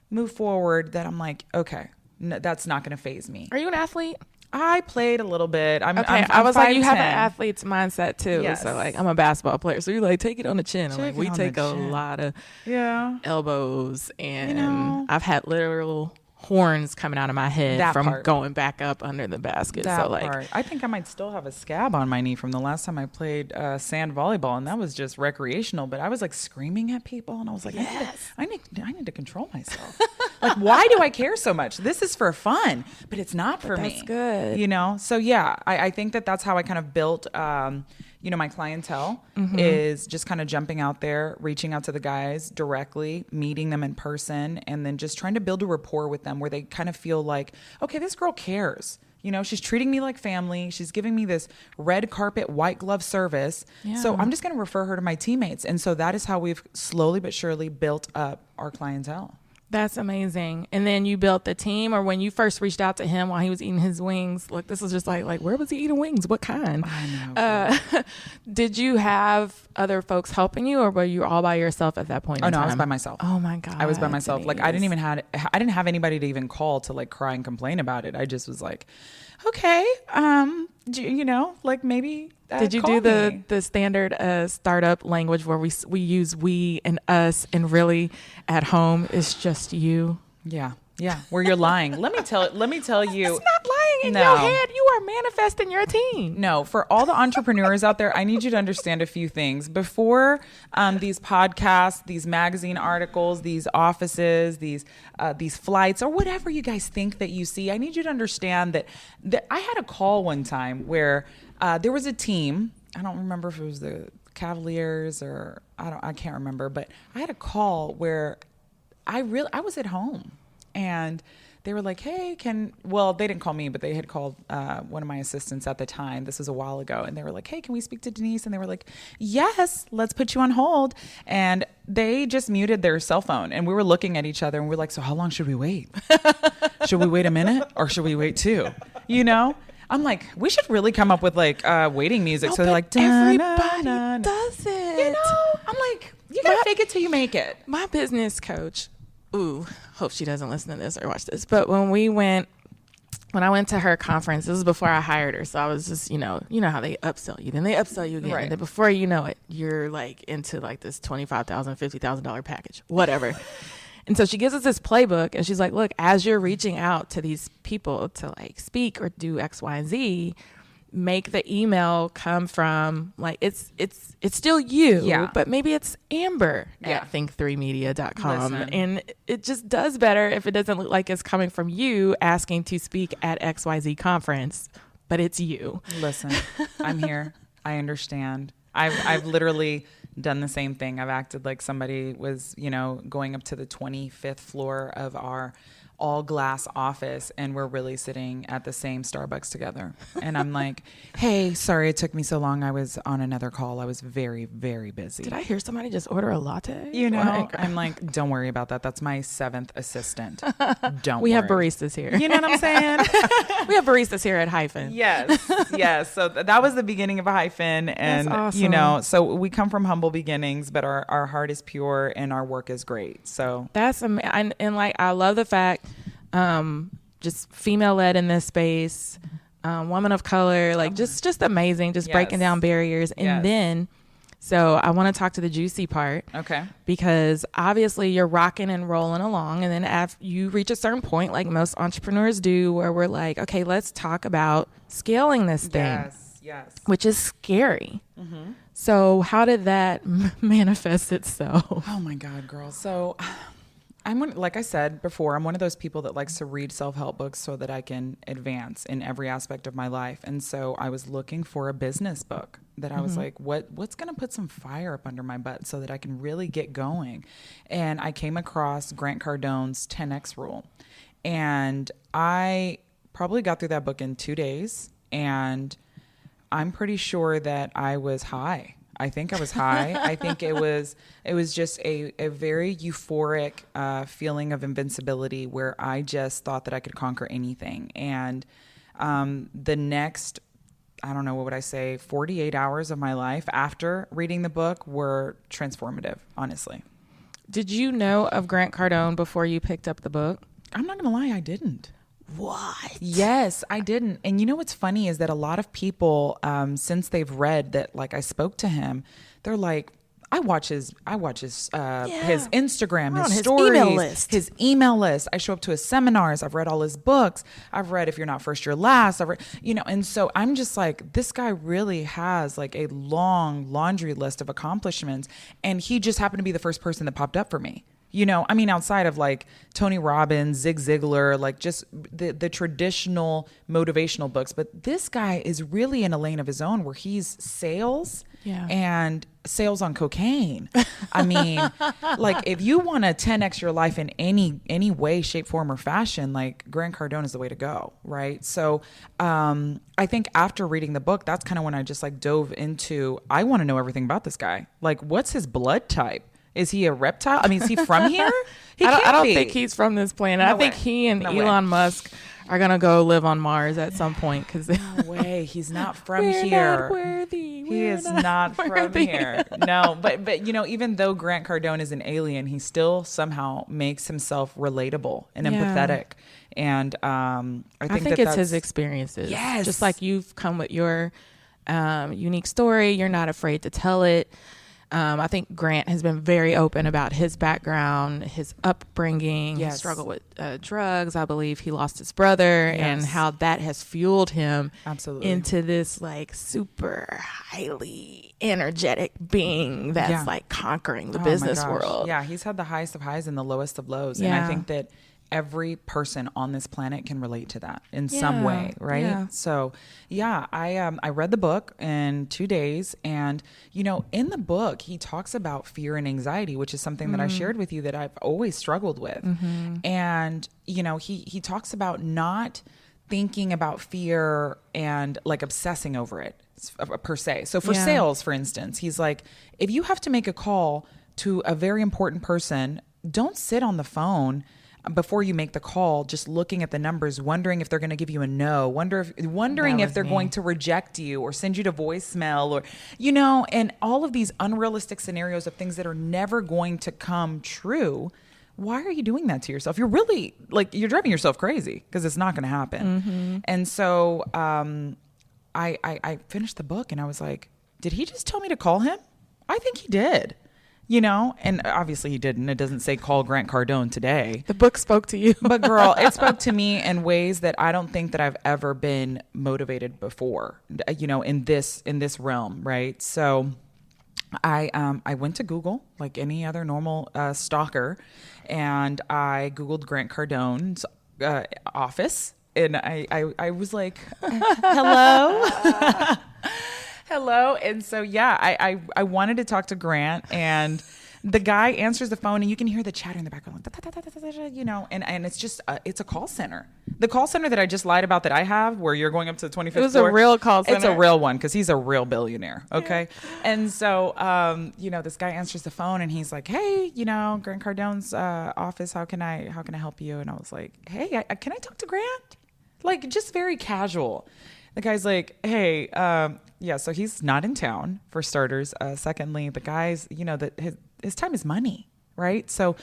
move forward, that I'm like, okay, no, that's not going to faze me. Are you an athlete? I played a little bit. I'm I was like, you have an 5'10". athlete's mindset too. Yes. So like, I'm a basketball player. So you're like, take it on the chin. I'm like, we take a lot of elbows, and I've had literal horns coming out of my head from going back up under the basket. That so like, part. I think I might still have a scab on my knee from the last time I played sand volleyball, and that was just recreational. But I was like screaming at people, and I was like, I need to control myself. Like, why do I care so much? This is for fun, but it's not for me. That's good. You know? So yeah, I think that's how I kind of built, my clientele is just kind of jumping out there, reaching out to the guys directly, meeting them in person, and then just trying to build a rapport with them where they kind of feel like, okay, this girl cares. You know, she's treating me like family. She's giving me this red carpet, white glove service. Yeah. So I'm just going to refer her to my teammates. And so that is how we've slowly but surely built up our clientele. That's amazing. And then you built the team, or when you first reached out to him while he was eating his wings, look, this was just like where was he eating wings? What kind? I know. Did you have other folks helping you, or were you all by yourself at that point in time? I was by myself. Oh my God. I was by myself. Dennice. Like I didn't have anybody to even call to like cry and complain about it. I just was like, okay, like maybe. Did you do the standard startup language where we use we and us, and really at home it's just you? Yeah. Where you're lying. Let me tell you. It's not lying in your head. You are manifesting your team. No, for all the entrepreneurs out there, I need you to understand a few things. Before these podcasts, these magazine articles, these offices, these flights, or whatever you guys think that you see, I need you to understand that I had a call one time where there was a team. I don't remember if it was the Cavaliers or I can't remember, but I had a call where I was at home. And they were like, hey, they didn't call me, but they had called one of my assistants at the time. This was a while ago. And they were like, hey, can we speak to Dennice? And they were like, yes, let's put you on hold. And they just muted their cell phone. And we were looking at each other and we're like, so how long should we wait? Should we wait a minute or should we wait 2? You know? I'm like, we should really come up with like waiting music. So they're like, everybody does it. You know? I'm like, you gotta fake it till you make it. My business coach, hope she doesn't listen to this or watch this, but when I went to her conference, this was before I hired her, so I was just, you know how they upsell you, then they upsell you again, and then before you know it, you're like into like this $25,000, $50,000 package, whatever. And so she gives us this playbook, and she's like, look, as you're reaching out to these people to like speak or do X, Y, and Z, make the email come from like it's still you, but maybe it's Amber at think3media.com, and it just does better if it doesn't look like it's coming from you asking to speak at XYZ conference, but it's you. Listen, I'm here. I understand. I've literally done the same thing. I've acted like somebody was, going up to the 25th floor of our all glass office, and we're really sitting at the same Starbucks together. And I'm like, hey, sorry it took me so long. I was on another call. I was very, very busy. Did I hear somebody just order a latte? I'm like, don't worry about that. That's my 7th assistant. We have baristas here. You know what I'm saying? We have baristas here at Hyphen. Yes. So that was the beginning of a Hyphen. And, that's awesome. So we come from humble beginnings, but our heart is pure and our work is great. So that's amazing. And like, I love the fact, just female led in this space, woman of color, like just amazing, just breaking down barriers. And then, so I want to talk to the juicy part. Okay. Because obviously you're rocking and rolling along. And then after you reach a certain point, like most entrepreneurs do, where we're like, okay, let's talk about scaling this thing. Yes. Which is scary. Mm-hmm. So how did that manifest itself? Oh my God, girl. So Like I said before, I'm one of those people that likes to read self-help books so that I can advance in every aspect of my life. And so I was looking for a business book that I was like, what's going to put some fire up under my butt so that I can really get going? And I came across Grant Cardone's 10X rule. And I probably got through that book in 2 days. And I'm pretty sure that I was high. I think I was high. I think it was just a very euphoric feeling of invincibility where I just thought that I could conquer anything. And the next, I don't know, what would I say, 48 hours of my life after reading the book were transformative, honestly. Did you know of Grant Cardone before you picked up the book? I'm not going to lie, I didn't. What? Yes, I didn't. And you know what's funny is that a lot of people, since they've read that, like I spoke to him, they're like, I watch his Instagram, his stories, his email list. I show up to his seminars. I've read all his books. I've read If You're Not First, You're Last. I've read, and so I'm just like, this guy really has like a long laundry list of accomplishments. And he just happened to be the first person that popped up for me. Outside of like Tony Robbins, Zig Ziglar, like just the traditional motivational books. But this guy is really in a lane of his own where he's sales and sales on cocaine. I mean, like if you want to 10X your life in any way, shape, form, or fashion, like Grant Cardone is the way to go. Right. So I think after reading the book, that's kind of when I just like dove into, I want to know everything about this guy. Like, what's his blood type? Is he a reptile? I mean, is he from here? I don't think he's from this planet. No I think he and Elon Musk are going to go live on Mars at some point. No way. He's not from here. He is not from here. No, but even though Grant Cardone is an alien, he still somehow makes himself relatable and empathetic. And I think it's his experiences. Yes. Just like you've come with your unique story. You're not afraid to tell it. I think Grant has been very open about his background, his upbringing, his struggle with drugs. I believe he lost his brother and how that has fueled him into this like super highly energetic being that's like conquering the business world. Yeah, he's had the highest of highs and the lowest of lows. And I think that every person on this planet can relate to that in some way, right? Yeah. So, I read the book in 2 days, and in the book he talks about fear and anxiety, which is something that I shared with you that I've always struggled with. And he talks about not thinking about fear and like obsessing over it per se. So for sales, for instance, he's like, if you have to make a call to a very important person, don't sit on the phone before you make the call, just looking at the numbers, wondering if they're going to give you a no, wondering if they're going to reject you or send you to voicemail or, and all of these unrealistic scenarios of things that are never going to come true. Why are you doing that to yourself? You're really you're driving yourself crazy because it's not going to happen. And so I finished the book and I was like, did he just tell me to call him? I think he did. And obviously he didn't. It doesn't say call Grant Cardone today. The book spoke to you. But girl, it spoke to me in ways that I don't think that I've ever been motivated before, in this realm, right? So I went to Google like any other normal stalker, and I Googled Grant Cardone's office, and I was like, hello? Hello. And so, I wanted to talk to Grant, and the guy answers the phone and you can hear the chatter in the background, and it's just, it's a call center. The call center that I just lied about that I have, where you're going up to the 25th floor. It was a real call center. It's a real one because he's a real billionaire. Okay. Yeah. And so, this guy answers the phone and he's like, hey, Grant Cardone's office, how can I help you? And I was like, hey, can I talk to Grant? Like just very casual. The guy's like, hey, so he's not in town for starters. Secondly, the guy's, that his time is money, right? So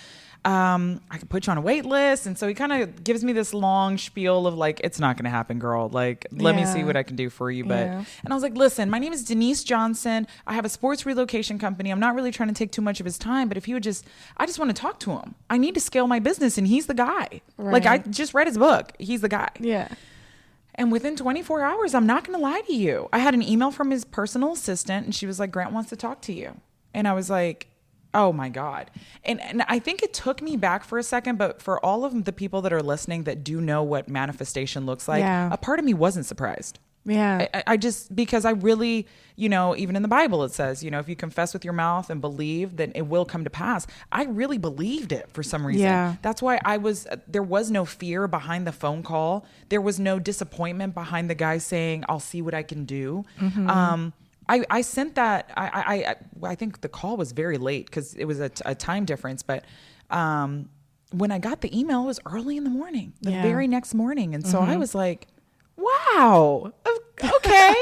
I can put you on a wait list. And so he kind of gives me this long spiel of like, it's not going to happen, girl. Like, let me see what I can do for you. And I was like, listen, my name is Dennice Johnson. I have a sports relocation company. I'm not really trying to take too much of his time, but if he would I just want to talk to him. I need to scale my business and he's the guy. Right. Like I just read his book. He's the guy. Yeah. And within 24 hours, I'm not going to lie to you, I had an email from his personal assistant and she was like, Grant wants to talk to you. And I was like, Oh my God. And I think it took me back for a second, but for all of the people that are listening that do know what manifestation looks like, Yeah. a part of me wasn't surprised. Yeah. I just, because I really, you know, even in the Bible, it says, you know, if you confess with your mouth and believe, then it will come to pass. I really believed it for some reason. Yeah. That's why there was no fear behind the phone call. There was no disappointment behind the guy saying, I'll see what I can do. I sent that. I think the call was very late because it was a time difference. But when I got the email, it was early in the morning, the very next morning. And so I was like, wow, okay,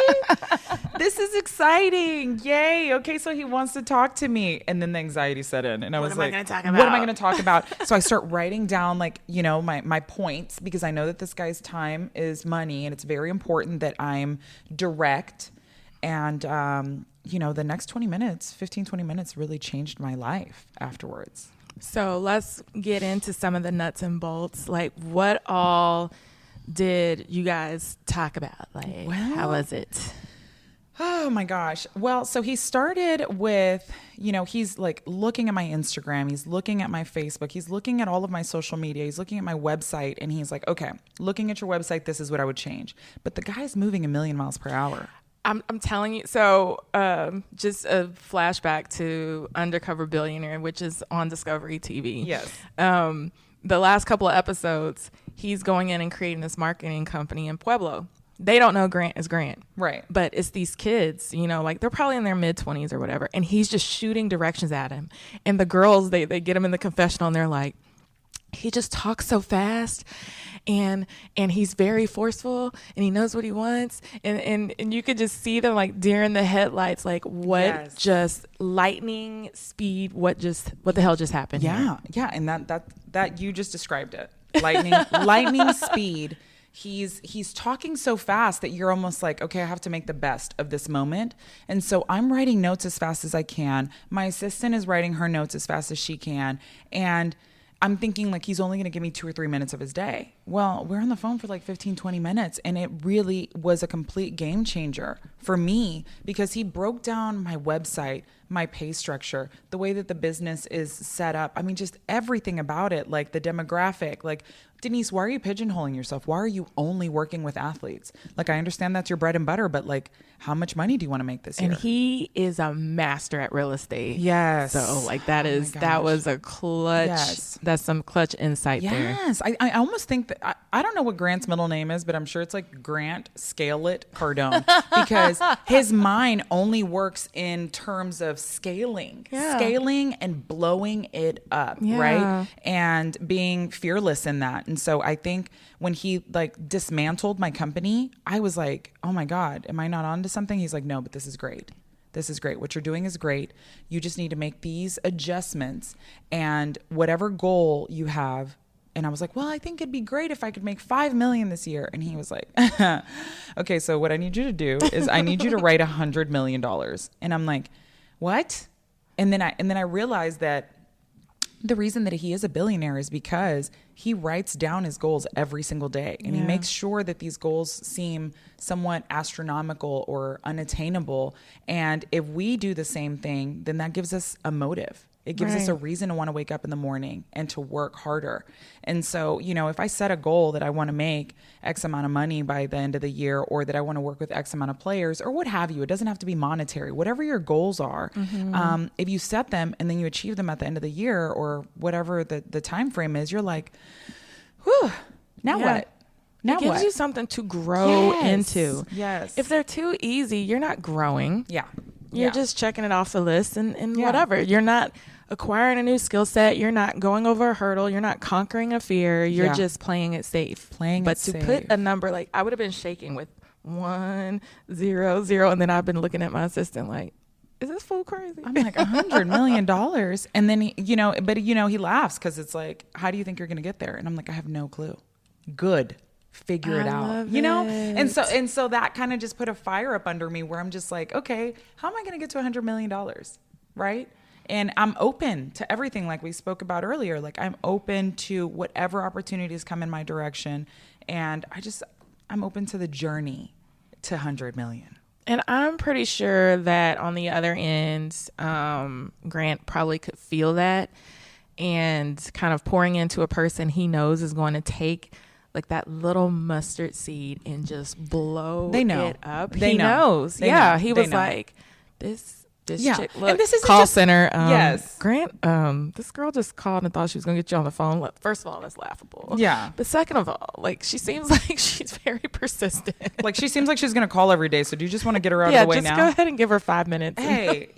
this is exciting. Yay. Okay, so he wants to talk to me. And then the anxiety set in. And I was like, what am I going to talk about? So I start writing down, like, you know, my points, because I know that this guy's time is money. And it's very important that I'm direct. And, you know, the next 20 minutes really changed my life afterwards. So let's get into some of the nuts and bolts. Like, what all did you guys talk about? Like, how was it? Oh my gosh. Well, so he started with, you know, he's like looking at my Instagram, he's looking at my Facebook, he's looking at all of my social media, he's looking at my website, and he's like, okay, looking at your website, this is what I would change. But the guy's moving 1,000,000 miles per hour. I'm telling you. So just a flashback to Undercover Billionaire, which is on Discovery TV. Yes. The last couple of episodes, he's going in and creating this marketing company in Pueblo. They don't know Grant is Grant. Right. But it's these kids, you know, like they're probably in their mid-20s or whatever. And he's just shooting directions at him. And the girls, they get him in the confessional and they're like, he just talks so fast and he's very forceful and he knows what he wants. And you could just see them like deer in the headlights, like what just lightning speed, what the hell just happened? Yeah. Here? Yeah. And that you just described it. Lightning speed. He's talking so fast that you're almost like, okay, I have to make the best of this moment. And so I'm writing notes as fast as I can. My assistant is writing her notes as fast as she can. And I'm thinking like he's only going to give me 2 or 3 minutes of his day. Well, we're on the phone for like 15, 20 minutes. And it really was a complete game changer for me because he broke down my website, my pay structure, the way that the business is set up. I mean, just everything about it, like the demographic, like, Dennice, why are you pigeonholing yourself? Why are you only working with athletes? Like, I understand that's your bread and butter, but like, how much money do you want to make this year? And he is a master at real estate. Yes. So like that was a clutch. Yes. That's some clutch insight there. Yes. I almost think that, I don't know what Grant's middle name is, but I'm sure it's like Grant Scale It Cardone because his mind only works in terms of scaling and blowing it up. Right. And being fearless in that. And so I think when he like dismantled my company, I was like, oh my God, am I not onto something? He's like, no, but this is great. This is great. What you're doing is great. You just need to make these adjustments and whatever goal you have. And I was like, well, I think it'd be great if I could make 5 million this year. And he was like, okay, so what I need you to do is I need you to write $100 million. And I'm like, what? And then I realized that the reason that he is a billionaire is because he writes down his goals every single day and he makes sure that these goals seem somewhat astronomical or unattainable. And if we do the same thing, then that gives us a motive. It gives us a reason to want to wake up in the morning and to work harder. And so, you know, if I set a goal that I want to make X amount of money by the end of the year, or that I want to work with X amount of players, or what have you, it doesn't have to be monetary. Whatever your goals are, if you set them and then you achieve them at the end of the year or whatever the time frame is, you're like, whew, now what? Now it gives you something to grow into. Yes. If they're too easy, you're not growing. Yeah. You're just checking it off the list and whatever. You're not acquiring a new skill set. You're not going over a hurdle. You're not conquering a fear. You're just playing it safe. But to put a number, like I would have been shaking with 1, 0, 0. And then I've been looking at my assistant like, is this fool crazy? I'm like $100 million. And then, he laughs because it's like, how do you think you're going to get there? And I'm like, I have no clue. Good. Figure it out, you know? And so that kind of just put a fire up under me where I'm just like, okay, how am I going to get to $100 million? Right. And I'm open to everything like we spoke about earlier. Like I'm open to whatever opportunities come in my direction. And I'm open to the journey to 100 million. And I'm pretty sure that on the other end, Grant probably could feel that, and kind of pouring into a person he knows is going to take like that little mustard seed and just blow it up. He knows. Yeah. He was like, this chick, look, and this is call center. Yes. Grant, this girl just called and thought she was going to get you on the phone. Look, first of all, that's laughable. Yeah. But second of all, like, she seems like she's very persistent. Like, she seems like she's going to call every day. So do you just want to get her out of the way now? Yeah, just go ahead and give her 5 minutes. Hey,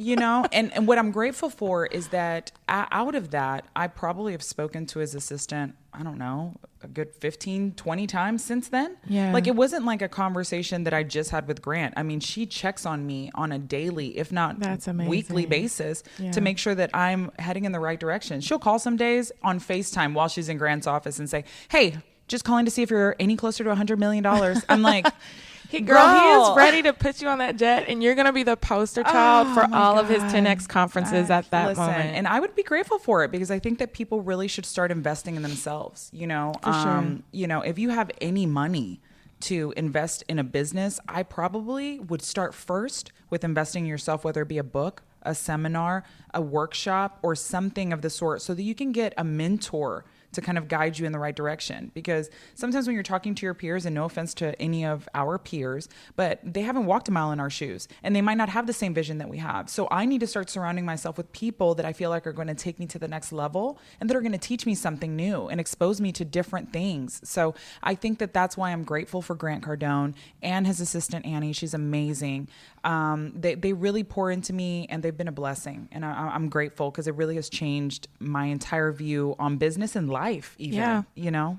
and what I'm grateful for is that out of that, I probably have spoken to his assistant, I don't know, a good 15, 20 times since then. Yeah. Like, it wasn't like a conversation that I just had with Grant. I mean, she checks on me on a daily, if not weekly basis to make sure that I'm heading in the right direction. She'll call some days on FaceTime while she's in Grant's office and say, hey, just calling to see if you're any closer to $100 million. I'm like... Girl, he is ready to put you on that jet, and you're going to be the poster child for all of his 10X conferences at that moment. And I would be grateful for it, because I think that people really should start investing in themselves. For sure. If you have any money to invest in a business, I probably would start first with investing in yourself, whether it be a book, a seminar, a workshop, or something of the sort, so that you can get a mentor to kind of guide you in the right direction. Because sometimes when you're talking to your peers, and no offense to any of our peers, but they haven't walked a mile in our shoes, and they might not have the same vision that we have. So I need to start surrounding myself with people that I feel like are going to take me to the next level, and that are going to teach me something new and expose me to different things. So I think that that's why I'm grateful for Grant Cardone and his assistant, Annie. She's amazing. They really pour into me, and they've been a blessing. And I'm grateful, because it really has changed my entire view on business and life, even,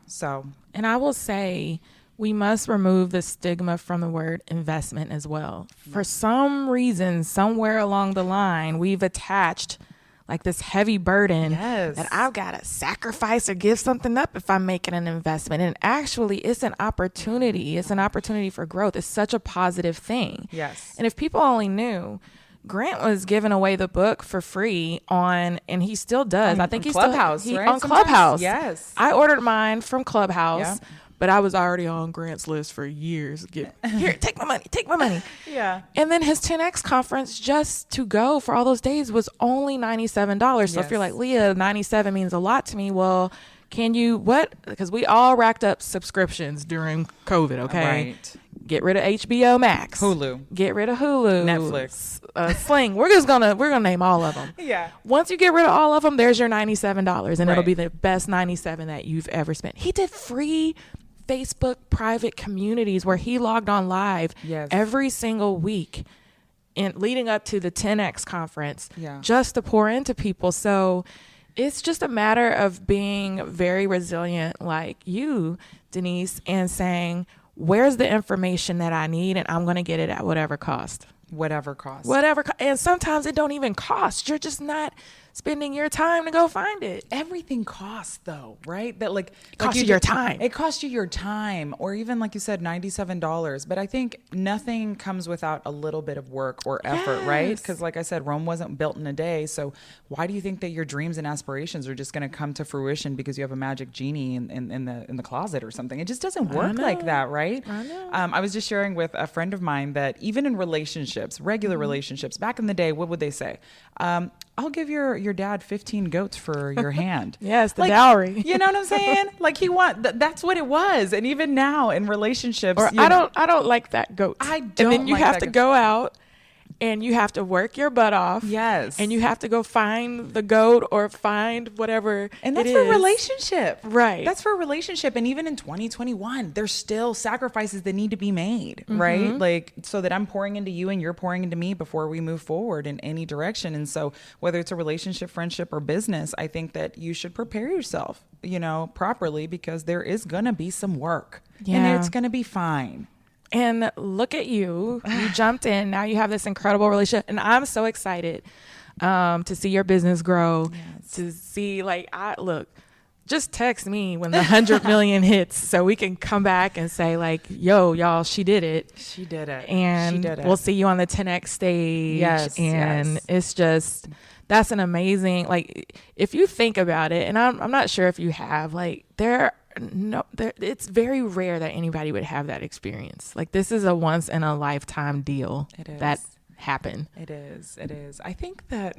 so. And I will say, we must remove the stigma from the word investment as well. For some reason, somewhere along the line, we've attached like this heavy burden that I've got to sacrifice or give something up if I'm making an investment. And actually, it's an opportunity. It's an opportunity for growth. It's such a positive thing. Yes. And if people only knew, Grant was giving away the book for free and he still does. I think he's Clubhouse, still, right? On Clubhouse. Yes. I ordered mine from Clubhouse. But I was already on Grant's list for years. Here, take my money. Yeah. And then his 10X conference, just to go for all those days, was only $97. So if you're like, Leah, 97 means a lot to me. Well, can you, because we all racked up subscriptions during COVID, okay? Right. Get rid of HBO Max. Hulu. Get rid of Hulu. Netflix. Sling. We're gonna name all of them. Yeah. Once you get rid of all of them, there's your $97, and it'll be the best $97 that you've ever spent. He did free Facebook private communities where he logged on live every single week leading up to the 10X conference just to pour into people. So it's just a matter of being very resilient like you, Dennice, and saying, where's the information that I need, and I'm going to get it at whatever cost. And sometimes it don't even cost. You're just not spending your time to go find it. Everything costs, though, right? That it costs you your time. It costs you your time, or even like you said, $97. But I think nothing comes without a little bit of work or effort, right? Because like I said, Rome wasn't built in a day. So why do you think that your dreams and aspirations are just going to come to fruition because you have a magic genie in the closet or something? It just doesn't work like that, right? I know. I was just sharing with a friend of mine that even in relationships, regular relationships, back in the day, what would they say? I'll give your dad 15 goats for your hand. Yes, the dowry. You know what I'm saying? Like that's what it was. And even now in relationships, or I don't like that goat. I don't. And then you like have that to goat. go out and you have to work your butt off. Yes. And you have to go find the goat or find whatever. And that's for a relationship. Right. That's for a relationship. And even in 2021, there's still sacrifices that need to be made, right? Like, so that I'm pouring into you and you're pouring into me before we move forward in any direction. And so whether it's a relationship, friendship, or business, I think that you should prepare yourself, properly, because there is going to be some work and it's going to be fine. And look at you. You jumped in. Now you have this incredible relationship. And I'm so excited to see your business grow, to see just text me when the 100 million hits so we can come back and say yo, y'all, she did it. She did it. And we'll see you on the 10X stage. Yes. And it's just, that's an amazing, if you think about it, and I'm not sure if you have, there it's very rare that anybody would have that experience. Like, this is a once in a lifetime deal that happened. It is. I think that,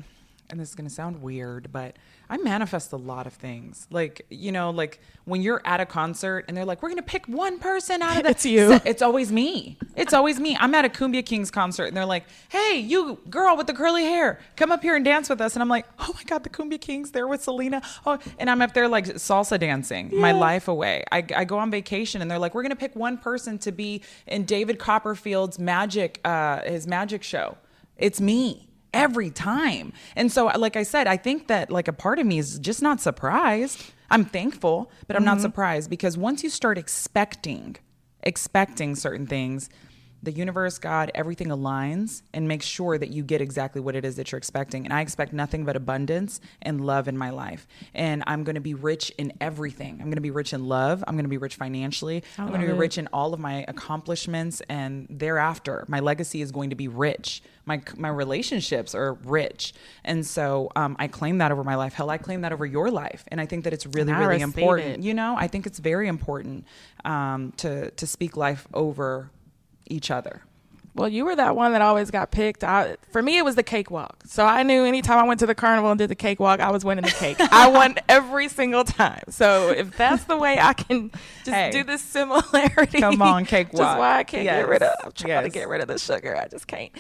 and this is going to sound weird, but I manifest a lot of things. Like, you know, like when you're at a concert and they're like, we're going to pick one person out of the... It's you. It's always me. It's always me. I'm at a Cumbia Kings concert and they're like, hey, you girl with the curly hair, come up here and dance with us. And I'm like, oh my God, the Cumbia Kings, they're with Selena. Oh, and I'm up there like salsa dancing my life away. I go on vacation and they're like, we're going to pick one person to be in David Copperfield's his magic show. It's me. Every time. And so, like I said, I think that like a part of me is just not surprised. I'm thankful, but I'm not surprised, because once you start expecting certain things, the universe, God, everything aligns and makes sure that you get exactly what it is that you're expecting. And I expect nothing but abundance and love in my life. And I'm going to be rich in everything. I'm going to be rich in love. I'm going to be rich financially. I'm going to be rich in all of my accomplishments. And thereafter, my legacy is going to be rich. My relationships are rich. And so I claim that over my life. Hell, I claim that over your life. And I think that it's really, really important. You know, I think it's very important to speak life over each other. Well, you were that one that always got picked. For me, it was the cakewalk. So I knew anytime I went to the carnival and did the cakewalk, I was winning the cake. I won every single time. So if that's the way I can just do this similarity. Come on, cakewalk. Just why I can't get rid of. I'm trying to get rid of the sugar. I just can't.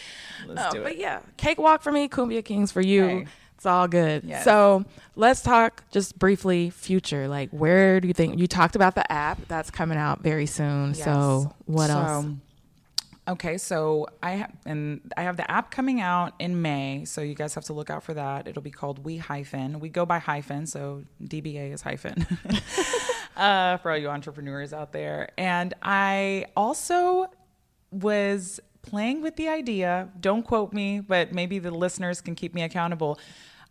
Let's do it. But yeah, cakewalk for me, Cumbia Kings for you. Hey. It's all good. Yes. So let's talk just briefly future. Like, where do you think, you talked about the app that's coming out very soon. Yes. So what else? Okay, so I have the app coming out in May, so you guys have to look out for that. It'll be called We Hyphen. We go by hyphen, so DBA is hyphen for all you entrepreneurs out there. And I also was playing with the idea, don't quote me, but maybe the listeners can keep me accountable.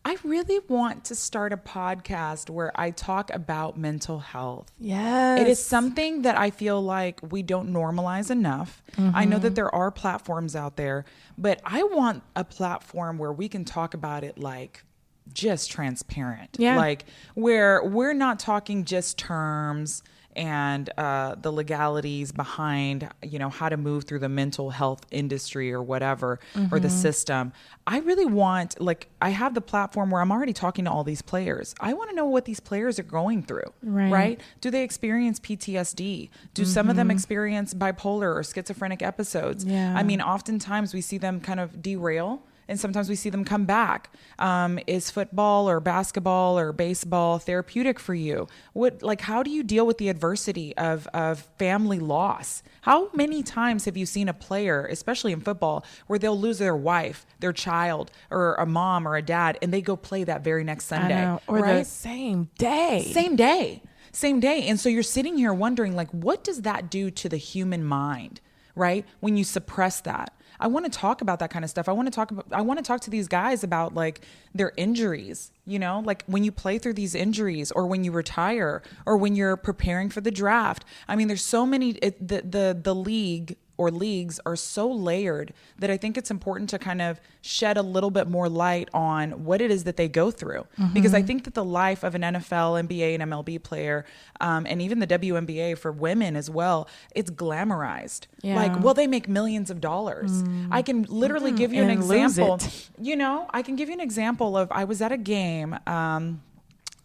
I really want to start a podcast where I talk about mental health. Yes. It is something that I feel like we don't normalize enough. I know that there are platforms out there, but I want a platform where we can talk about it like just transparent. Yeah. Like where we're not talking just terms and the legalities behind, you know, how to move through the mental health industry or whatever, or the system. I really want, like, I have the platform where I'm already talking to all these players. I want to know what these players are going through, right? Do they experience PTSD? Do some of them experience bipolar or schizophrenic episodes? Yeah. I mean, oftentimes we see them kind of derail, and sometimes we see them come back. Is football or basketball or baseball therapeutic for you? How do you deal with the adversity of family loss? How many times have you seen a player, especially in football, where they'll lose their wife, their child, or a mom or a dad, and they go play that very next Sunday? I know. Or the same day. Same day. And so you're sitting here wondering, like, what does that do to the human mind, right? When you suppress that. I want to talk about that kind of stuff. I want to talk to these guys about like their injuries, you know, like when you play through these injuries or when you retire or when you're preparing for the draft. I mean, there's so many, the league or leagues are so layered that I think it's important to kind of shed a little bit more light on what it is that they go through. Because I think that the life of an NFL, NBA, and MLB player, and even the WNBA for women as well, it's glamorized. Yeah. Like, well, they make millions of dollars. I can literally give you an example. You know, I can give you an example of, I was at a game,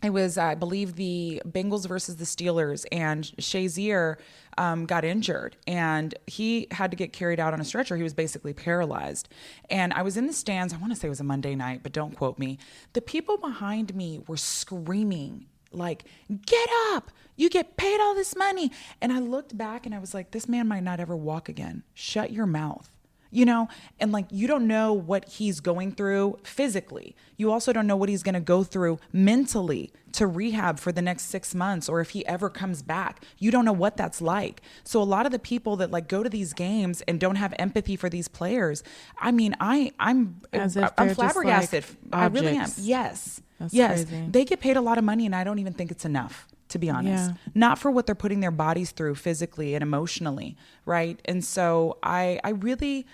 it was, I believe, the Bengals versus the Steelers, and Shazier got injured, and he had to get carried out on a stretcher. He was basically paralyzed. And I was in the stands. I want to say it was a Monday night, but don't quote me. The people behind me were screaming, like, get up. You get paid all this money. And I looked back and I was like, this man might not ever walk again. Shut your mouth. You know, and like, you don't know what he's going through physically. You also don't know what he's going to go through mentally to rehab for the next 6 months, or if he ever comes back. You don't know what that's like. So a lot of the people that like go to these games and don't have empathy for these players, I mean, I'm flabbergasted. Like I really am. Yes. That's yes. crazy. They get paid a lot of money, and I don't even think it's enough, to be honest. Yeah. Not for what they're putting their bodies through physically and emotionally, right? And so I really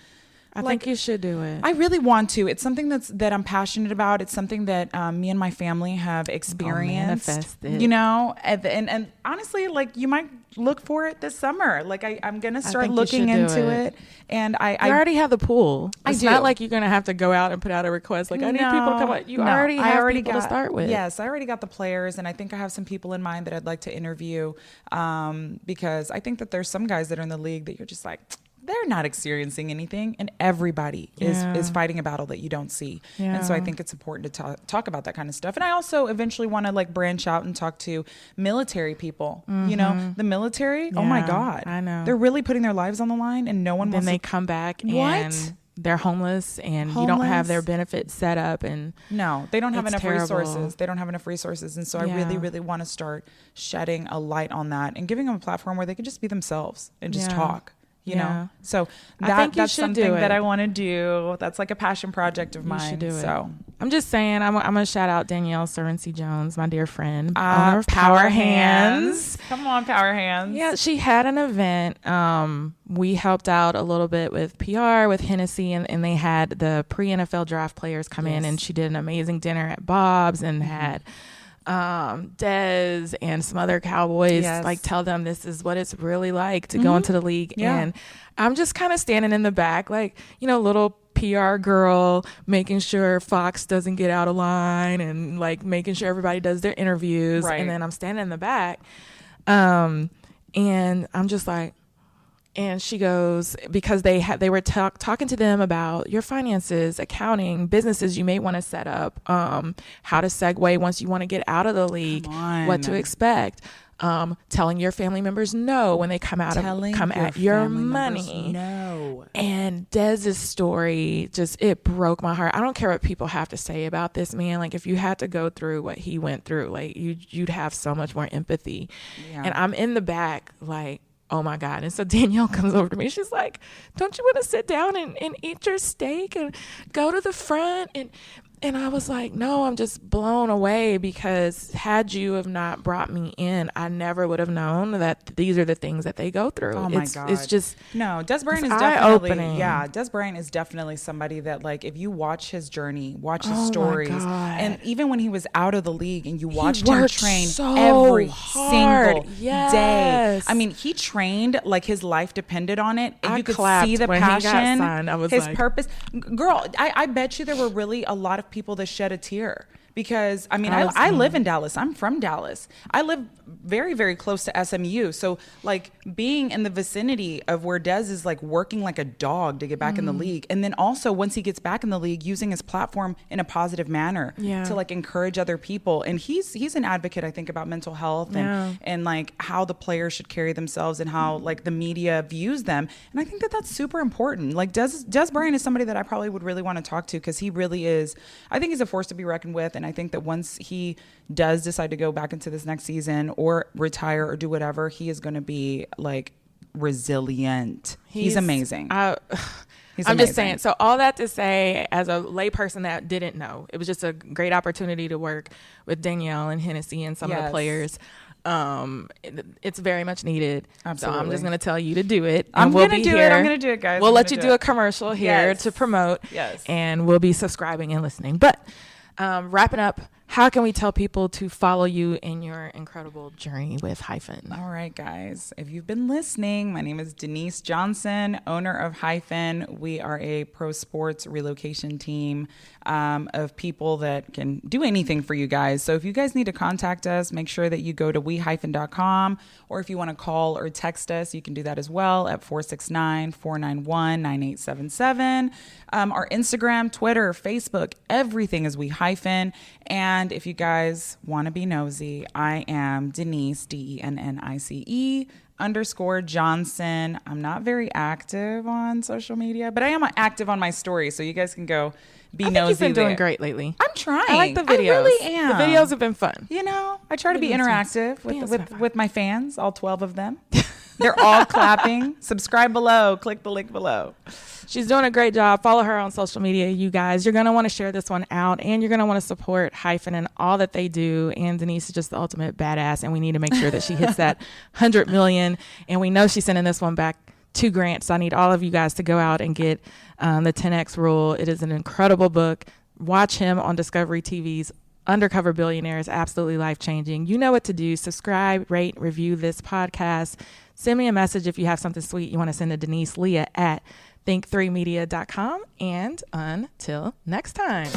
I think you should do it. I really want to. It's something that I'm passionate about. It's something that me and my family have experienced. Manifested. You know, and honestly, like you might look for it this summer. Like I'm gonna start looking into it. And I already have the pool. It's do. not like you're gonna have to go out and put out a request. Like I need people to come out. You already have people to start with. Yes, I already got the players, and I think I have some people in mind that I'd like to interview because I think that there's some guys that are in the league that you're just like, they're not experiencing anything, and everybody is fighting a battle that you don't see. Yeah. And so I think it's important to talk about that kind of stuff. And I also eventually want to like branch out and talk to military people. You know, the military. Oh my God, I know, they're really putting their lives on the line, and no one. Then they come back and they're homeless, and you don't have their benefits set up, and no, they don't have enough resources. They don't have enough resources, and so I really, really want to start shedding a light on that and giving them a platform where they can just be themselves and just talk. You know, so that's something that I want to do. That's like a passion project of mine. You should do it. So I'm just saying, I'm going to shout out Dennice Jones, my dear friend, owner of Power Hands. Come on, Power Hands. Yeah, she had an event. We helped out a little bit with PR with Hennessy, and they had the pre-NFL draft players come in, and she did an amazing dinner at Bob's and had Dez and some other Cowboys like tell them this is what it's really like to go into the league. And I'm just kind of standing in the back, like, you know, little PR girl, making sure Fox doesn't get out of line and like making sure everybody does their interviews. And then I'm standing in the back, and I'm just like, and she goes, because they were talking to them about your finances, accounting, businesses you may want to set up, how to segue once you want to get out of the league, what to expect, telling your family members no when they come at your money. No. And Dez's story it broke my heart. I don't care what people have to say about this man. Like if you had to go through what he went through, like you'd have so much more empathy. Yeah. And I'm in the back like, oh my God. And so Danielle comes over to me. She's like, don't you want to sit down and eat your steak and go to the front? And I was like, no, I'm just blown away, because had you have not brought me in, I never would have known that these are the things that they go through. Oh my God. It's just, no, Des Bryant is definitely, Des Bryant is definitely somebody that, like, if you watch his journey, watch his stories, and even when he was out of the league and you watched him train every single day. I mean, he trained like his life depended on it. And you could see the passion, his purpose. Girl, I bet you there were really a lot of people that shed a tear, because I mean, I live in Dallas. I'm from Dallas. I live very, very close to SMU. So like being in the vicinity of where Dez is like working like a dog to get back in the league. And then also once he gets back in the league, using his platform in a positive manner to like encourage other people. And he's an advocate, I think, about mental health and like how the players should carry themselves and how like the media views them. And I think that that's super important. Like Des Bryant is somebody that I probably would really want to talk to, because he really is, I think he's a force to be reckoned with. And I think that once he does decide to go back into this next season or retire or do whatever, he is going to be like resilient. He's amazing. I'm just saying. So all that to say, as a layperson that didn't know, it was just a great opportunity to work with Danielle and Hennessy and some of the players. It's very much needed. Absolutely. So I'm just going to tell you to do it. I'm going to do it, guys. We'll let you do a commercial here to promote. Yes. And we'll be subscribing and listening. But wrapping up, how can we tell people to follow you in your incredible journey with Hyphen? All right, guys. If you've been listening, my name is Dennice Johnson, owner of Hyphen. We are a pro sports relocation team of people that can do anything for you guys. So if you guys need to contact us, make sure that you go to wehyphen.com, or if you want to call or text us, you can do that as well at 469-491-9877. Our Instagram, Twitter, Facebook, everything is We Hyphen. And if you guys want to be nosy, I am Dennice, DENNICE _ Johnson. I'm not very active on social media, but I am active on my story, so you guys can go be nosy. You've been doing great lately. I'm trying. I like the videos. I really am. The videos have been fun. You know, I try to be interactive with my fans, all 12 of them. They're all clapping. Subscribe below. Click the link below. She's doing a great job. Follow her on social media, you guys. You're going to want to share this one out, and you're going to want to support Hyphen and all that they do. And Dennice is just the ultimate badass, and we need to make sure that she hits that 100 million. And we know she's sending this one back 2 grants. I need all of you guys to go out and get the 10X Rule. It is an incredible book. Watch him on Discovery TV's Undercover Billionaire is absolutely life-changing. You know what to do. Subscribe, rate, review this podcast. Send me a message if you have something sweet you want to send to Dennice Leah at think3media.com. And until next time.